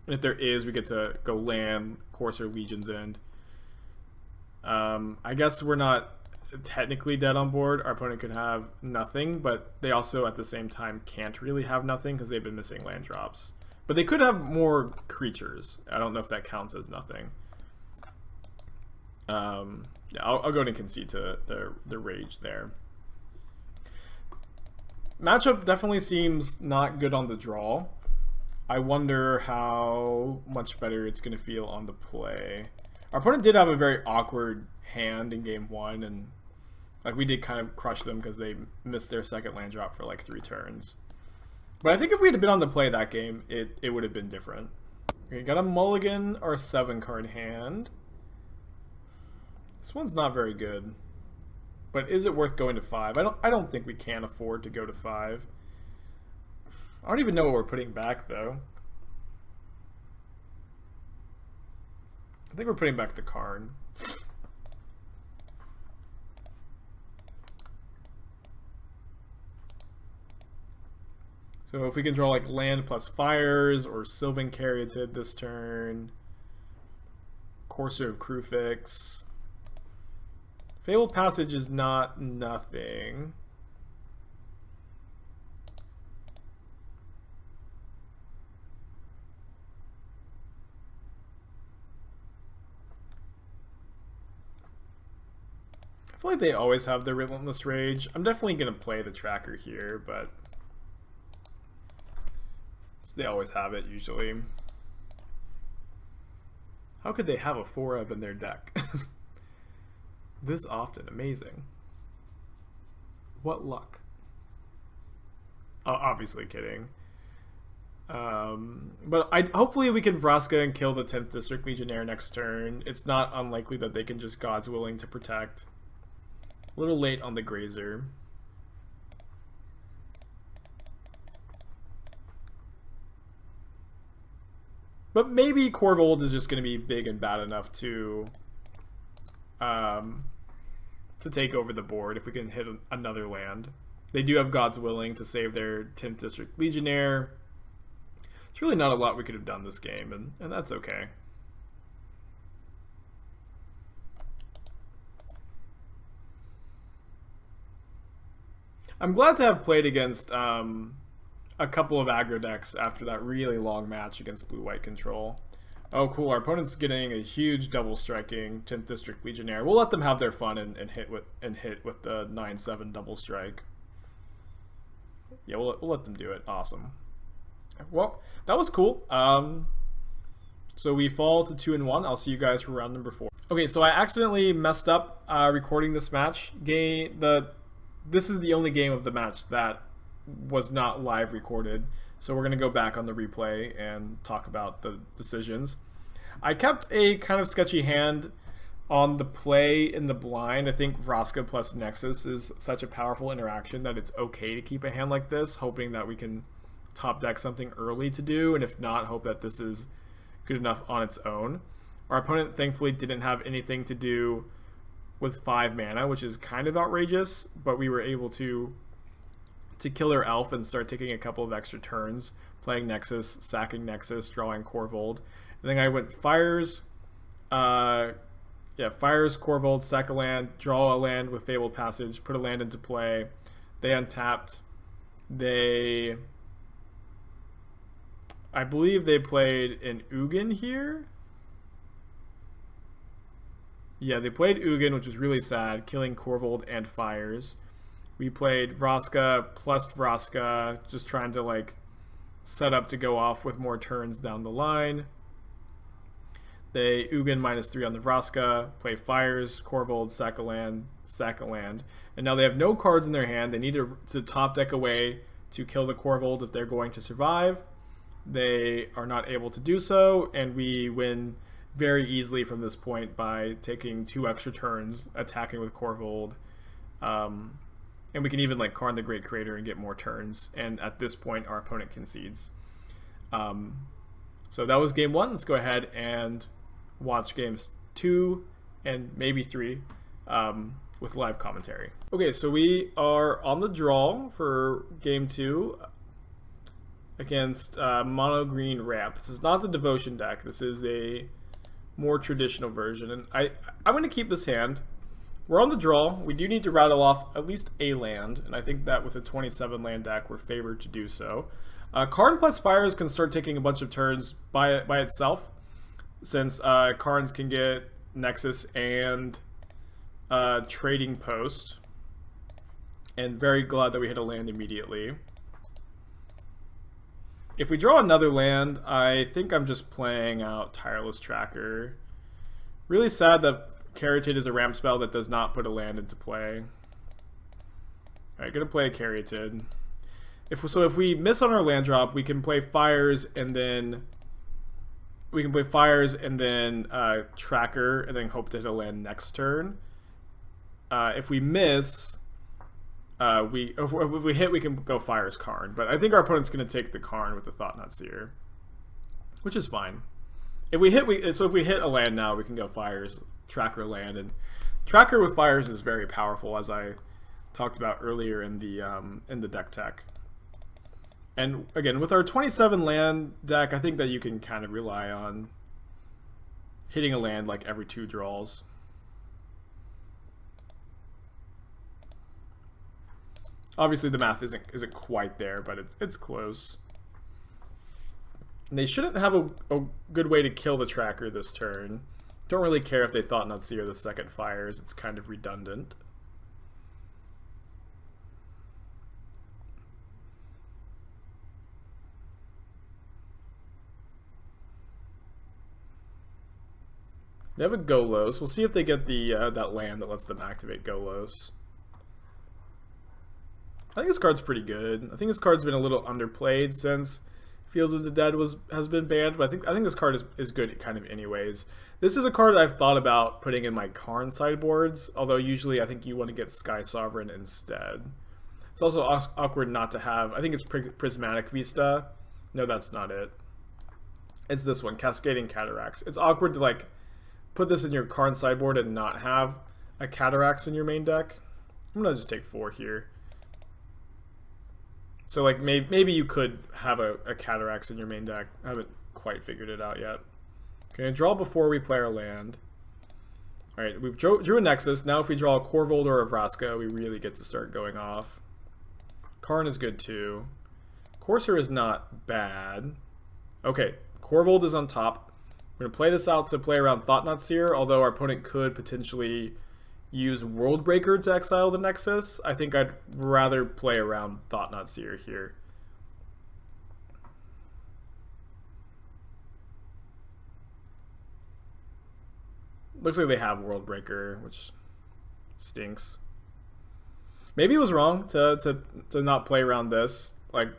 And if there is, we get to go land Courser Legion's End. I guess we're not technically dead on board. Our opponent could have nothing, but they also at the same time can't really have nothing because they've been missing land drops. But they could have more creatures. I don't know if that counts as nothing. Yeah, I'll go ahead and concede to the rage there. Matchup definitely seems not good on the draw. I wonder how much better it's going to feel on the play. Our opponent did have a very awkward hand in game 1, and like we did kind of crush them because they missed their second land drop for like 3 turns. But I think if we had been on the play that game, it would have been different. Okay, got a mulligan our 7-card hand. This one's not very good. But is it worth going to 5? I don't think we can afford to go to 5. I don't even know what we're putting back though. I think we're putting back the Karn. So if we can draw like land plus fires or Sylvan Caryatid this turn, Courser of Kruphix. Fabled Passage is not nothing. I feel like they always have the Relentless Rage. I'm definitely going to play the tracker here, but they always have it usually. How could they have a 4-of in their deck? This often. Amazing. What luck. Oh, obviously kidding. But hopefully we can Vraska and kill the 10th District Legionnaire next turn. It's not unlikely that they can just God's Willing to protect. A little late on the Grazer. But maybe Korvold is just going to be big and bad enough to take over the board if we can hit another land. They do have God's Willing to save their 10th District Legionnaire. It's really not a lot we could have done this game, and that's okay. I'm glad to have played against a couple of aggro decks after that really long match against blue-white control. Oh, cool. Our opponent's getting a huge double striking 10th District Legionnaire. We'll let them have their fun and hit with the 9/7 double strike. Yeah, we'll let them do it. Awesome. Well, that was cool. So we fall to 2-1. I'll see you guys for round number 4. Okay, so I accidentally messed up recording this match. This is the only game of the match that was not live recorded, so we're going to go back on the replay and talk about the decisions. I kept a kind of sketchy hand on the play in the blind. I think Vraska plus Nexus is such a powerful interaction that it's okay to keep a hand like this, hoping that we can top deck something early to do, and if not, hope that this is good enough on its own. Our opponent thankfully didn't have anything to do with 5 mana, which is kind of outrageous, but we were able to kill their elf and start taking a couple of extra turns, playing Nexus, sacking Nexus, drawing Korvold. And then I went Fires, Fires, Korvold, sack a land, draw a land with Fabled Passage, put a land into play. They untapped. I believe they played an Ugin here. Yeah, they played Ugin, which was really sad, killing Korvold and Fires. We played Vraska plus Vraska, just trying to like set up to go off with more turns down the line. They Ugin -3 on the Vraska, play Fires, Korvold, sack a land. And now they have no cards in their hand. They need to top deck away to kill the Korvold if they're going to survive. They are not able to do so, and we win very easily from this point by taking 2 extra turns, attacking with Korvold. And we can even like Karn the Great Creator and get more turns. And at this point, our opponent concedes. So that was game 1. Let's go ahead and watch games 2 and maybe 3 with live commentary. Okay, so we are on the draw for game 2 against Mono Green Ramp. This is not the Devotion deck. This is a more traditional version. And I'm going to keep this hand. We're on the draw. We do need to rattle off at least a land, and I think that with a 27 land deck, we're favored to do so. Karn plus Fires can start taking a bunch of turns by itself, since Karns can get Nexus and Trading Post, and very glad that we hit a land immediately. If we draw another land, I think I'm just playing out Tireless Tracker. Really sad that Caryatid is a ramp spell that does not put a land into play. Alright, gonna play a Caryatid. If we miss on our land drop, we can play Fires and then Tracker and then hope to hit a land next turn. If we miss, if we hit, we can go Fires Karn. But I think our opponent's gonna take the Karn with the Thought-Knot Seer, which is fine. If we hit a land now, we can go Fires, Tracker land, and Tracker with Fires is very powerful, as I talked about earlier in the deck tech. And again, with our 27 land deck, I think that you can kind of rely on hitting a land like every 2 draws. Obviously, the math isn't quite there, but it's close. And they shouldn't have a good way to kill the tracker this turn. Don't really care if they Thought-Knot Seer the second fires. It's kind of redundant. They have a Golos. We'll see if they get the that land that lets them activate Golos. I think this card's pretty good. I think this card's been a little underplayed since Field of the Dead has been banned, but I think this card is good kind of anyways. This is a card I've thought about putting in my Karn sideboards, although usually I think you want to get Skysovereign instead. It's also awkward not to have, I think it's Prismatic Vista. No, that's not it. It's this one, Cascading Cataracts. It's awkward to like put this in your Karn sideboard and not have a Cataracts in your main deck. I'm gonna just take 4 here. So like maybe you could have a Cataracts in your main deck. I haven't quite figured it out yet. Okay, draw before we play our land. Alright, we drew a Nexus. Now if we draw a Korvold or a Vraska, we really get to start going off. Karn is good too. Courser is not bad. Okay, Korvold is on top. We're going to play this out to play around Thought-Knot Seer, although our opponent could potentially use Worldbreaker to exile the Nexus. I think I'd rather play around Thought-Knot Seer here. Looks like they have Worldbreaker, which stinks. Maybe it was wrong to not play around this. Like,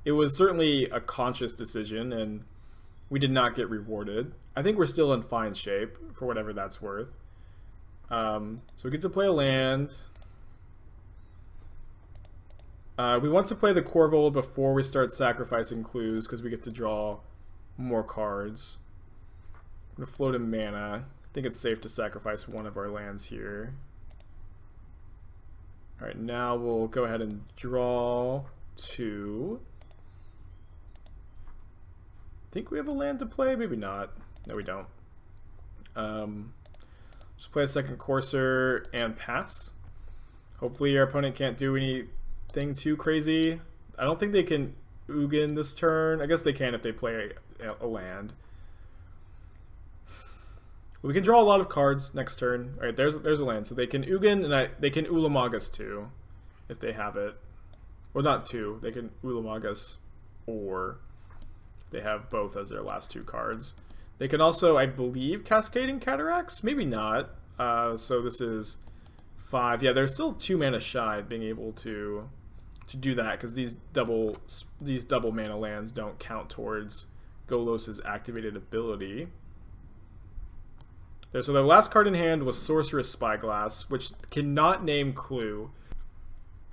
it was certainly a conscious decision, and we did not get rewarded. I think we're still in fine shape, for whatever that's worth. So we get to play a land. We want to play the Korvold before we start sacrificing clues, because we get to draw more cards. I'm going to float in mana. I think it's safe to sacrifice one of our lands here. Alright, now we'll go ahead and draw 2. I think we have a land to play, maybe not. No, we don't. Just play a second Courser and pass. Hopefully our opponent can't do anything too crazy. I don't think they can Ugin this turn. I guess they can if they play a land. We can draw a lot of cards next turn. Alright, there's a land. So they can Ugin and they can Ulamagus too, if they have it. Well, not 2. They can Ulamagus or they have both as their last 2 cards. They can also, I believe, Cascading Cataracts? Maybe not. So this is 5. Yeah, they're still 2 mana shy of being able to do that, because these double mana lands don't count towards Golos's activated ability. So their last card in hand was Sorcerous Spyglass, which cannot name clue.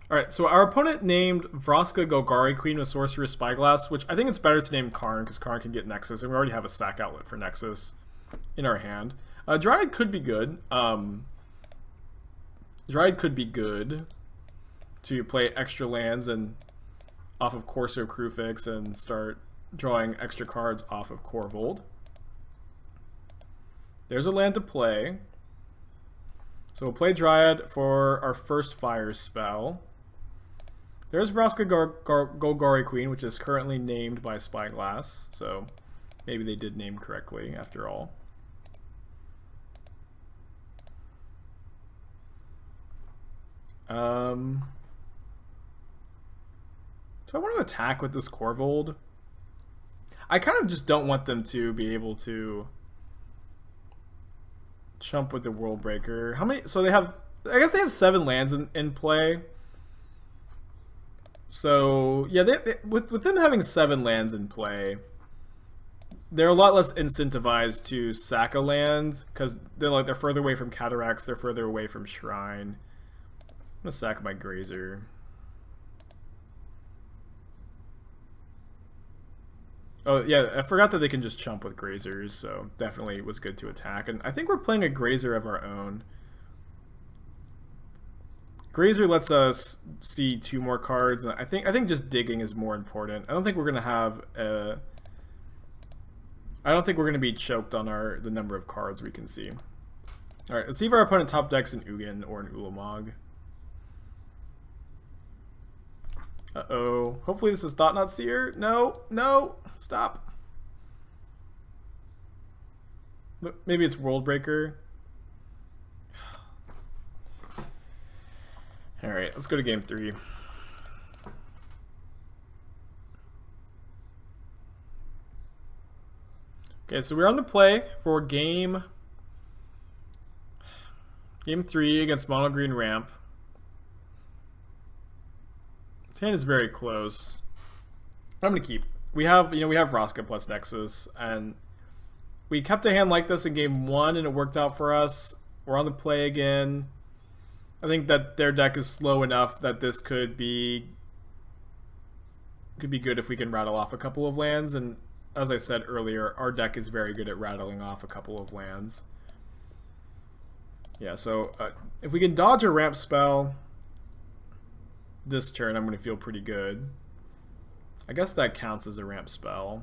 Alright, so our opponent named Vraska Golgari, Queen with Sorcerous Spyglass, which I think it's better to name Karn, because Karn can get Nexus, and we already have a sack outlet for Nexus in our hand. Dryad could be good. Dryad could be good to play extra lands and off of Courser of Kruphix and start drawing extra cards off of Korvold. There's a land to play. So we'll play Dryad for our first fire spell. There's Vraska Golgari Queen, which is currently named by Spyglass, so maybe they did name correctly after all. Do I want to attack with this Korvold? I kind of just don't want them to be able to chump with the Worldbreaker. How many? So they have, I guess they have 7 lands in play. So yeah, with them having 7 lands in play, they're a lot less incentivized to sack a land, because they're further away from Cataracts, they're further away from Shrine. I'm gonna sack my Grazer. Oh yeah, I forgot that they can just chump with Grazers, so definitely was good to attack. And I think we're playing a Grazer of our own. Grazer lets us see 2 more cards, and I think just digging is more important. I don't think we're gonna have I don't think we're gonna be choked on the number of cards we can see. All right, let's see if our opponent top decks an Ugin or an Ulamog. Uh-oh. Hopefully this is Thought Knot Seer. No, no, stop. Maybe it's World Breaker. All right, let's go to game 3. Okay, so we're on the play for game 3 against Mono Green Ramp. This hand is very close. I'm gonna keep. We have Vraska plus Nexus, and we kept a hand like this in game 1, and it worked out for us. We're on the play again. I think that their deck is slow enough that this could be good if we can rattle off a couple of lands. And as I said earlier, our deck is very good at rattling off a couple of lands. Yeah, so if we can dodge a ramp spell this turn, I'm going to feel pretty good. I guess that counts as a ramp spell.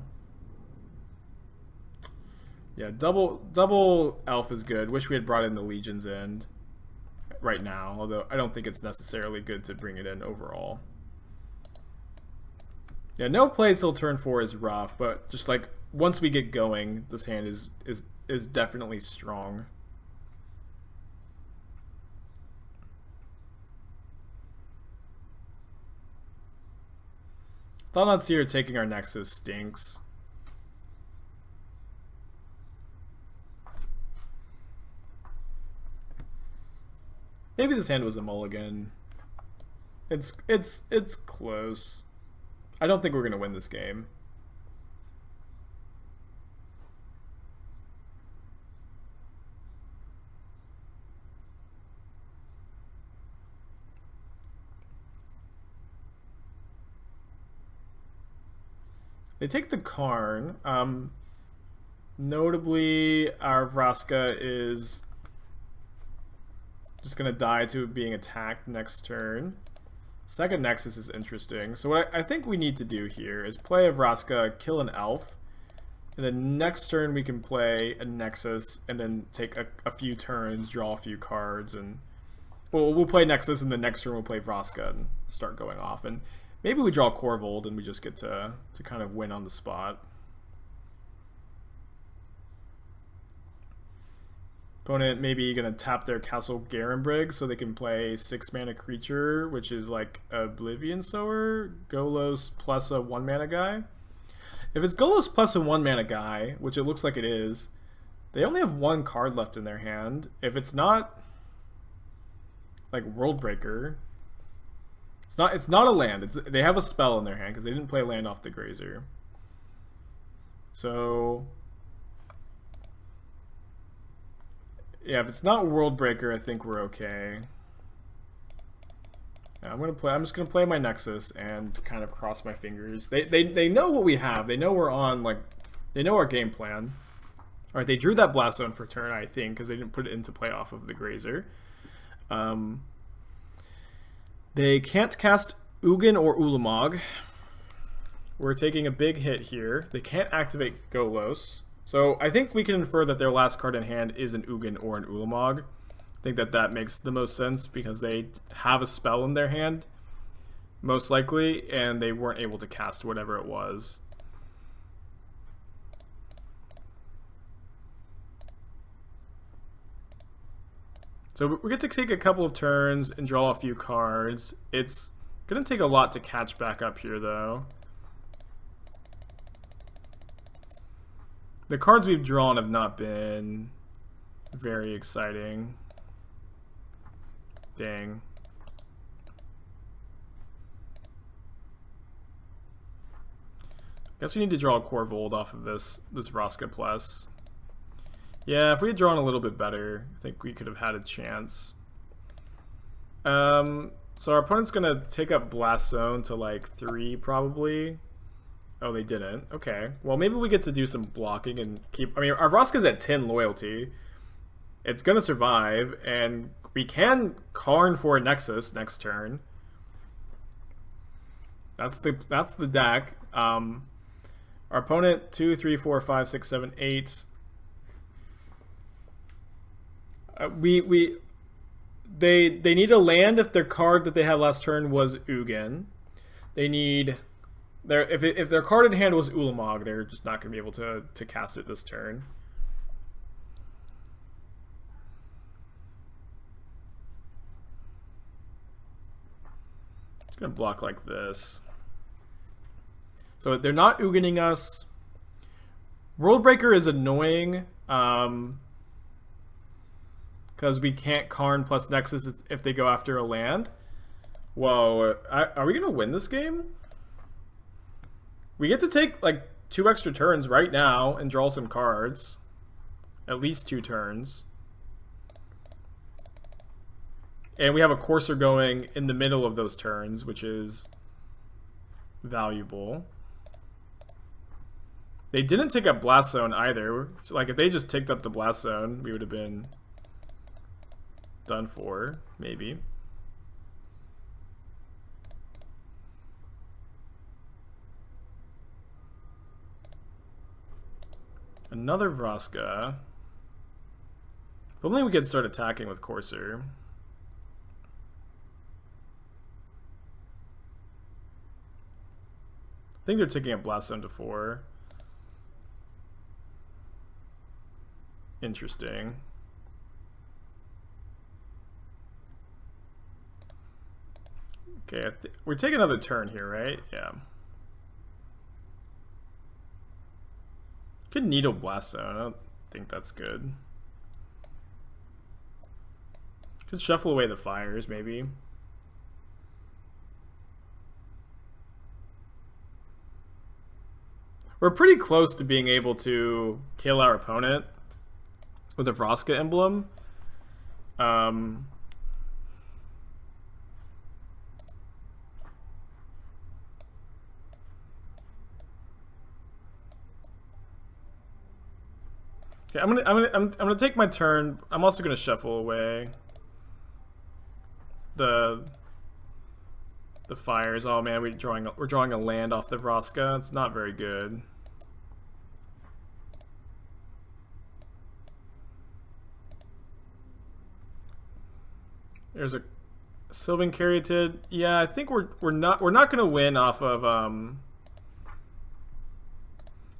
Yeah, double elf is good. Wish we had brought in the Legion's End right now, although I don't think it's necessarily good to bring it in overall. Yeah, no play till turn 4 is rough, but just like once we get going, this hand is definitely strong. Thought Knot Seer taking our Nexus stinks. Maybe this hand was a mulligan. It's close. I don't think we're gonna win this game. They take the Karn. Notably, our Vraska is just going to die to being attacked next turn. Second Nexus is interesting. So what I think we need to do here is play a Vraska, kill an Elf, and then next turn we can play a Nexus, and then take a few turns, draw a few cards, and we'll play Nexus, and the next turn we'll play Vraska and start going off. And maybe we draw Korvold and we just get to kind of win on the spot. Opponent maybe going to tap their Castle Locthwain so they can play 6-mana creature, which is like Oblivion Sower, Golos plus a 1-mana guy. If it's Golos plus a 1-mana guy, which it looks like it is, they only have 1 card left in their hand. If it's not like World Breaker, it's not a land. They have a spell in their hand because they didn't play land off the Grazer. So yeah, if it's not World Breaker, I think we're okay. Yeah, I'm just gonna play my Nexus and kind of cross my fingers. They know what we have. They know we're on, like, they know our game plan. All right, they drew that Blast Zone for turn, I think, because they didn't put it into play off of the Grazer. They can't cast Ugin or Ulamog. We're taking a big hit here. They can't activate Golos. So I think we can infer that their last card in hand is an Ugin or an Ulamog. I think that makes the most sense because they have a spell in their hand, most likely, and they weren't able to cast whatever it was. So we get to take a couple of turns and draw a few cards. It's going to take a lot to catch back up here, though. The cards we've drawn have not been very exciting. Dang. Guess we need to draw a Korvold off of this Vraska plus. Yeah, if we had drawn a little bit better, I think we could have had a chance. So our opponent's gonna take up Blast Zone to like 3 probably. Oh, they didn't. Okay. Well, maybe we get to do some blocking and keep... I mean, our Vraska's at 10 loyalty. It's gonna survive, and We can Karn for a Nexus next turn. That's the deck. Our opponent 2, 3, 4, 5, 6, 7, 8. They need a land if their card that they had last turn was Ugin. They need if their card in hand was Ulamog, they're just not going to be able to cast it this turn. It's going to block like this. So they're not Ugining us. Worldbreaker is annoying. Because we can't Karn plus Nexus if they go after a land. Whoa, are we going to win this game? We get to take like 2 extra turns right now and draw some cards. At least 2 turns. And we have a Courser going in the middle of those turns, which is valuable. They didn't take up Blast Zone either. So, like, if they just ticked up the Blast Zone, we would have been done for, maybe. Another Vraska. If only we could start attacking with Courser. I think they're taking a Blast Zone to 4. Interesting. Okay, we're taking another turn here, right? Yeah. Could Needle Blast Zone. I don't think that's good. Could shuffle away the fires, maybe. We're pretty close to being able to kill our opponent with a Vraska emblem. Okay, I'm gonna take my turn. I'm also gonna shuffle away the fires. Oh man, we're drawing a land off the Vraska. It's not very good. There's a Sylvan Caryatid. Yeah, I think we're not gonna win off of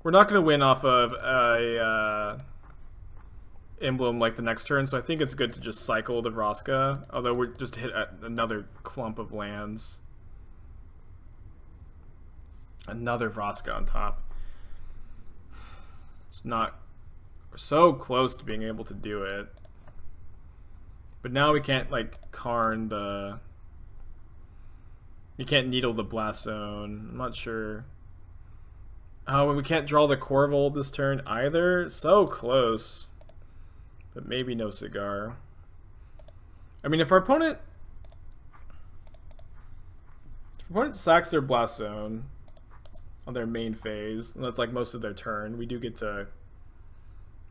we're not gonna win off of a emblem like the next turn, so I think it's good to just cycle the Vraska, although we're just hit another clump of lands. Another Vraska on top. It's not... We're so close to being able to do it. But now we can't, like, Karn the... You can't Needle the Blast Zone. I'm not sure. Oh, and we can't draw the Korvold this turn either. So close. But maybe no cigar. I mean, if our opponent sacks their Blast Zone on their main phase, and that's like most of their turn, we do get to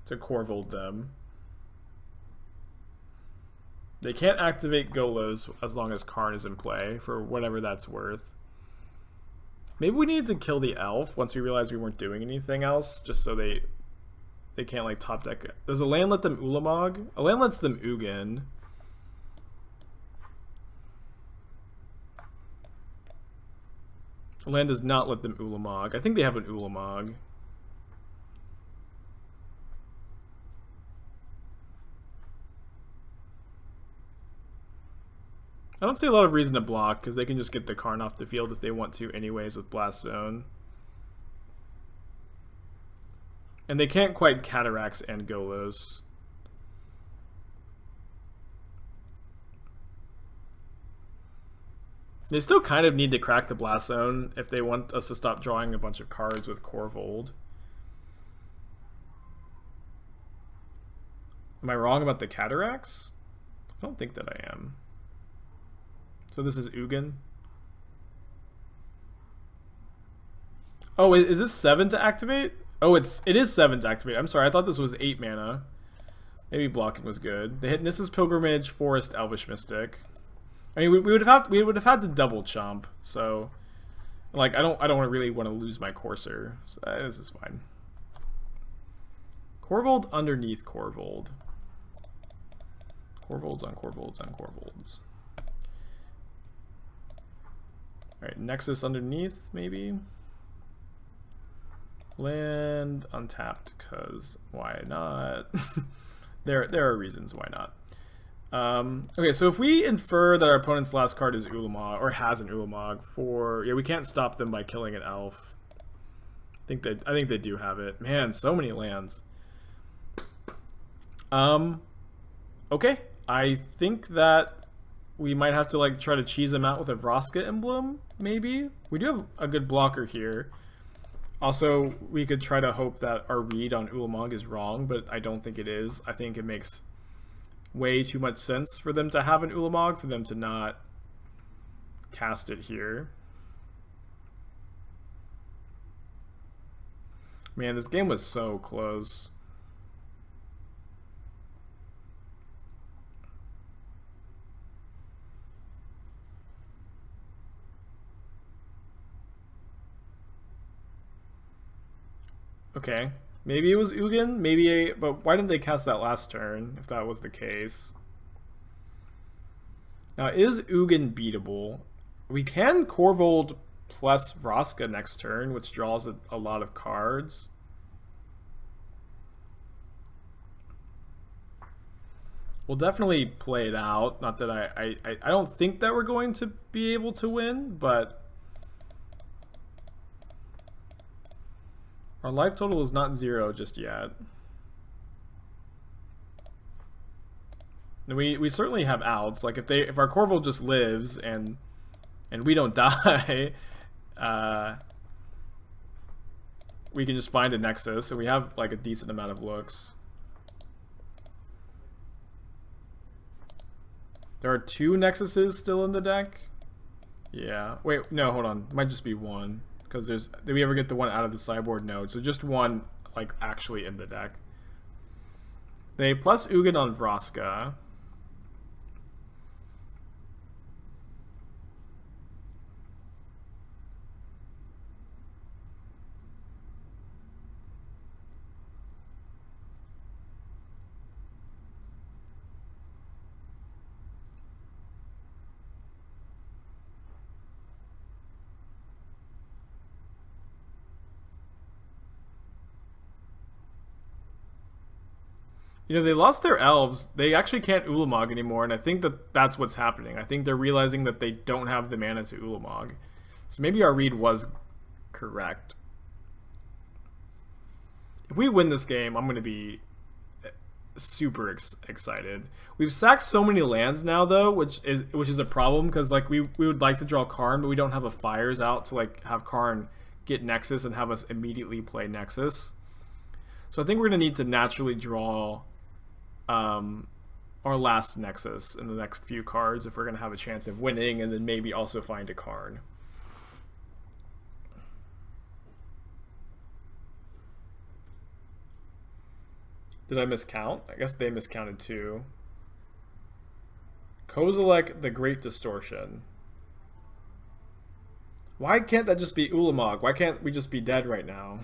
Korvold them. They can't activate Golos as long as Karn is in play, for whatever that's worth. Maybe we needed to kill the elf once we realized we weren't doing anything else, just so they can't like top deck it. Does a land let them Ulamog? A land lets them Ugin. A land does not let them Ulamog. I think they have an Ulamog. I don't see a lot of reason to block, because they can just get the Karn off the field if they want to anyways with Blast Zone. And they can't quite Cataracts and Golos. They still kind of need to crack the Blast Zone if they want us to stop drawing a bunch of cards with Korvold. Am I wrong about the Cataracts? I don't think that I am. So this is Ugin. Oh, is this 7 to activate? Oh, it is 7 to activate. I'm sorry, I thought this was 8 mana. Maybe blocking was good. They hit Nissa's Pilgrimage, Forest, Elvish Mystic. I mean, we would have had to double chomp. So, like, I don't really want to lose my Courser. So this is fine. Korvold underneath Korvold. Korvolds on Korvolds on Korvolds. Alright, Nexus underneath, maybe. Land untapped, because why not? there are reasons why not. Okay, so if we infer that our opponent's last card is Ulamog, or has an Ulamog, yeah, we can't stop them by killing an elf. I think they do have it. Man, so many lands. Okay, I think that we might have to like try to cheese them out with a Vraska emblem, maybe. We do have a good blocker here. Also, we could try to hope that our read on Ulamog is wrong, but I don't think it is. I think it makes way too much sense for them to have an Ulamog, for them to not cast it here. Man, this game was so close. Okay, maybe it was Ugin, but why didn't they cast that last turn, if that was the case? Now, is Ugin beatable? We can Korvold plus Vraska next turn, which draws a lot of cards. We'll definitely play it out. Not that I don't think that we're going to be able to win, but our life total is not 0 just yet. And we certainly have outs. Like if our Korvold just lives and we don't die, we can just find a Nexus, and we have like a decent amount of looks. There are 2 Nexuses still in the deck. Yeah. Wait, no, hold on. Might just be 1. Because did we ever get the one out of the sideboard? No. So just 1, like, actually in the deck. They plus Ugin on Vraska. You know, they lost their elves. They actually can't Ulamog anymore, and I think that that's what's happening. I think they're realizing that they don't have the mana to Ulamog. So maybe our read was correct. If we win this game, I'm going to be super excited. We've sacked so many lands now, though, which is a problem, because like we would like to draw Karn, but we don't have a Fires out to like have Karn get Nexus and have us immediately play Nexus. So I think we're going to need to naturally draw our last Nexus in the next few cards if we're going to have a chance of winning, and then maybe also find a Karn. Did I miscount? I guess they miscounted too. Kozilek, the Great Distortion. Why can't that just be Ulamog? Why can't we just be dead right now?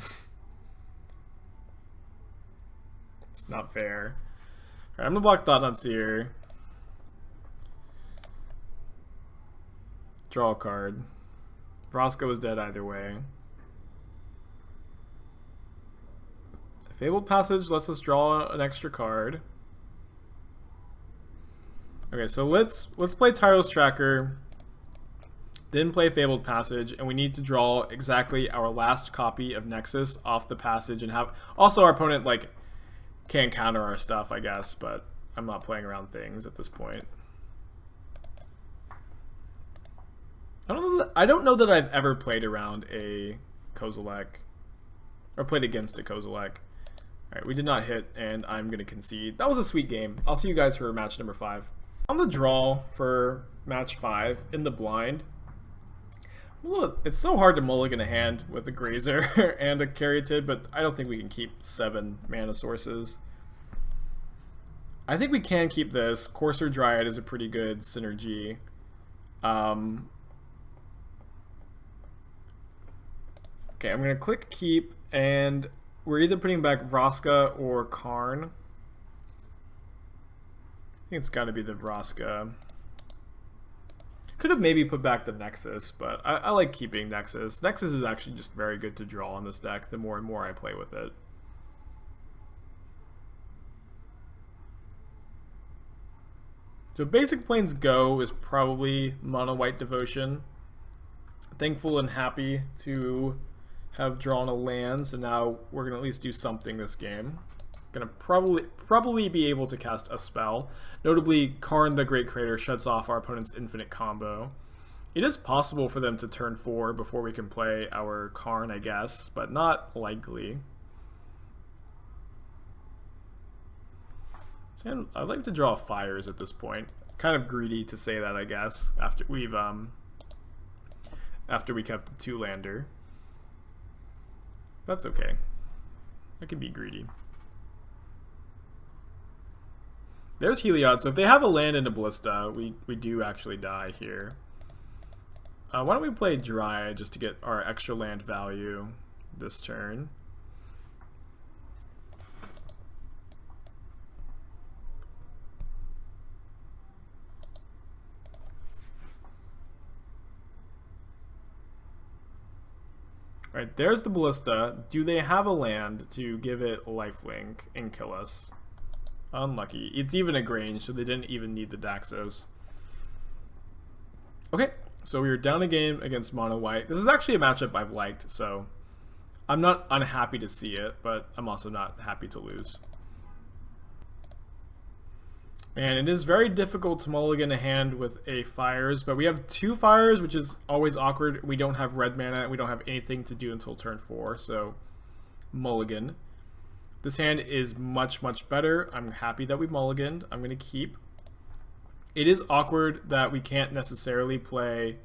It's not fair. Alright, I'm gonna block Thought Not Seer. Draw a card. Vraska was dead either way. Fabled Passage lets us draw an extra card. Okay, so let's play Tireless Tracker, then play Fabled Passage, and we need to draw exactly our last copy of Nexus off the passage, and have also our opponent like can counter our stuff, I guess, but I'm not playing around things at this point. I don't know that I've ever played around a Kozilek or played against a Kozilek. Alright, we did not hit, and I'm going to concede. That was a sweet game. I'll see you guys for match number 5. On the draw for match 5 in the blind. Look, it's so hard to mulligan a hand with a Grazer and a Caryatid, but I don't think we can keep 7 mana sources. I think we can keep this. Courser Dryad is a pretty good synergy. Okay, I'm going to click keep, and we're either putting back Vraska or Karn. I think it's got to be the Vraska. Could have maybe put back the Nexus, but I like keeping Nexus. Nexus is actually just very good to draw on this deck the more and more I play with it. So basic plains go is probably mono white devotion. Thankful and happy to have drawn a land, so now we're gonna at least do something this game. Gonna probably be able to cast a spell. Notably, Karn the Great Crater shuts off our opponent's infinite combo. It is possible for them to turn 4 before we can play our Karn, I guess, but not likely. So I'd like to draw fires at this point. It's kind of greedy to say that, I guess, after we kept the 2-lander. That's okay. I can be greedy. There's Heliod, so if they have a land and a Ballista, we do actually die here. Why don't we play Dryad just to get our extra land value this turn. Alright, there's the Ballista. Do they have a land to give it lifelink and kill us? Unlucky. It's even a Grange, so they didn't even need the Daxos. Okay, so we were down a game against Mono White. This is actually a matchup I've liked, so I'm not unhappy to see it, but I'm also not happy to lose. And it is very difficult to mulligan a hand with a Fires, but we have 2 Fires, which is always awkward. We don't have red mana, we don't have anything to do until turn 4, so mulligan. This hand is much, much better. I'm happy that we mulliganed. I'm going to keep. It is awkward that we can't necessarily play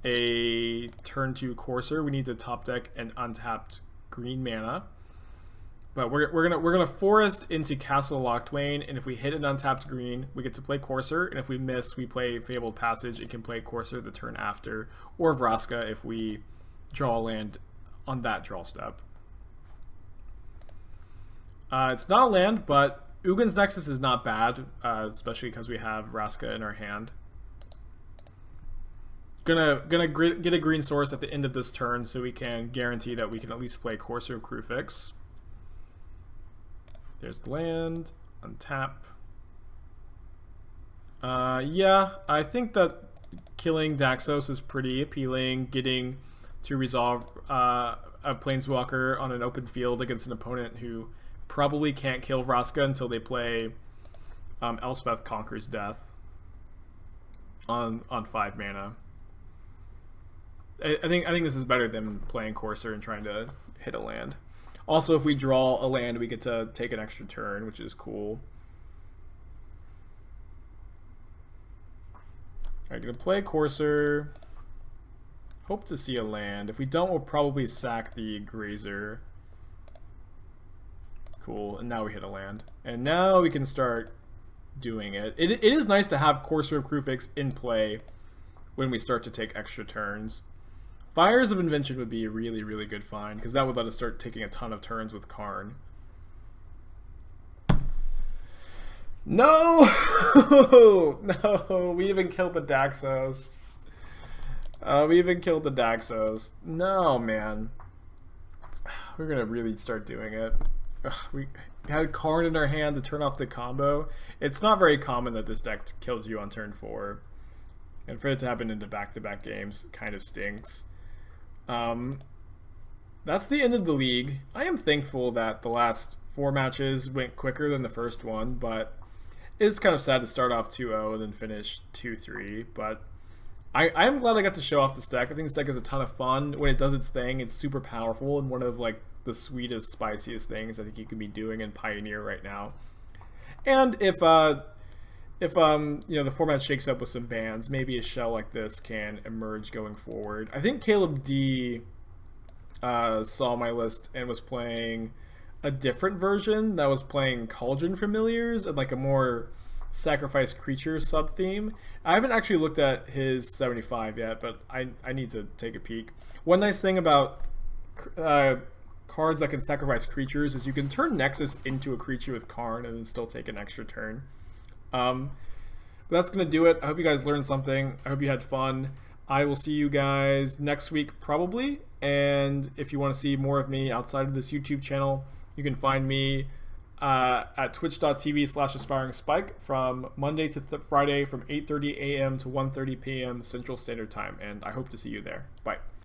a turn 2 Courser. We need to top deck an untapped green mana. But we're gonna forest into Castle Locthwain, and if we hit an untapped green, we get to play Courser, and if we miss, we play Fabled Passage and can play Courser the turn after, or Vraska if we draw a land on that draw step. It's not a land, but Ugin's Nexus is not bad, especially because we have Vraska in our hand. Gonna get a green source at the end of this turn so we can guarantee that we can at least play Courser of Kruphix. There's the land, untap. Yeah, I think that killing Daxos is pretty appealing. Getting to resolve a Planeswalker on an open field against an opponent who probably can't kill Vraska until they play Elspeth Conquers Death on 5 mana. I think this is better than playing Courser and trying to hit a land. Also, if we draw a land, we get to take an extra turn, which is cool. Alright, gonna play Courser. Hope to see a land. If we don't, we'll probably sack the Grazer. Cool, and now we hit a land. And now we can start doing it. It is nice to have Courser of Kruphix in play when we start to take extra turns. Fires of Invention would be a really, really good find, because that would let us start taking a ton of turns with Karn. No! No! We even killed the Daxos. We even killed the Daxos. No, man. We're gonna really start doing it. We had Karn in our hand to turn off the combo. It's not very common that this deck kills you on turn 4. And for it to happen into back-to-back games kind of stinks. That's the end of the league. I am thankful that the last 4 matches went quicker than the first one, but it's kind of sad to start off 2-0 and then finish 2-3. But I'm glad I got to show off this deck. I think this deck is a ton of fun. When it does its thing, it's super powerful and one of like the sweetest, spiciest things I think you can be doing in Pioneer right now. And if you know, the format shakes up with some bans, maybe a shell like this can emerge going forward. I think Caleb D saw my list and was playing a different version that was playing Cauldron Familiars and like a more sacrifice creature sub theme. I haven't actually looked at his 75 yet, but I need to take a peek. One nice thing about cards that can sacrifice creatures is you can turn Nexus into a creature with Karn and then still take an extra turn. But that's going to do it. I hope you guys learned something. I hope you had fun. I will see you guys next week probably. And if you want to see more of me outside of this YouTube channel, you can find me at twitch.tv/aspiringspike from Monday to Friday from 8:30 a.m. to 1:30 p.m. Central Standard Time. And I hope to see you there. Bye.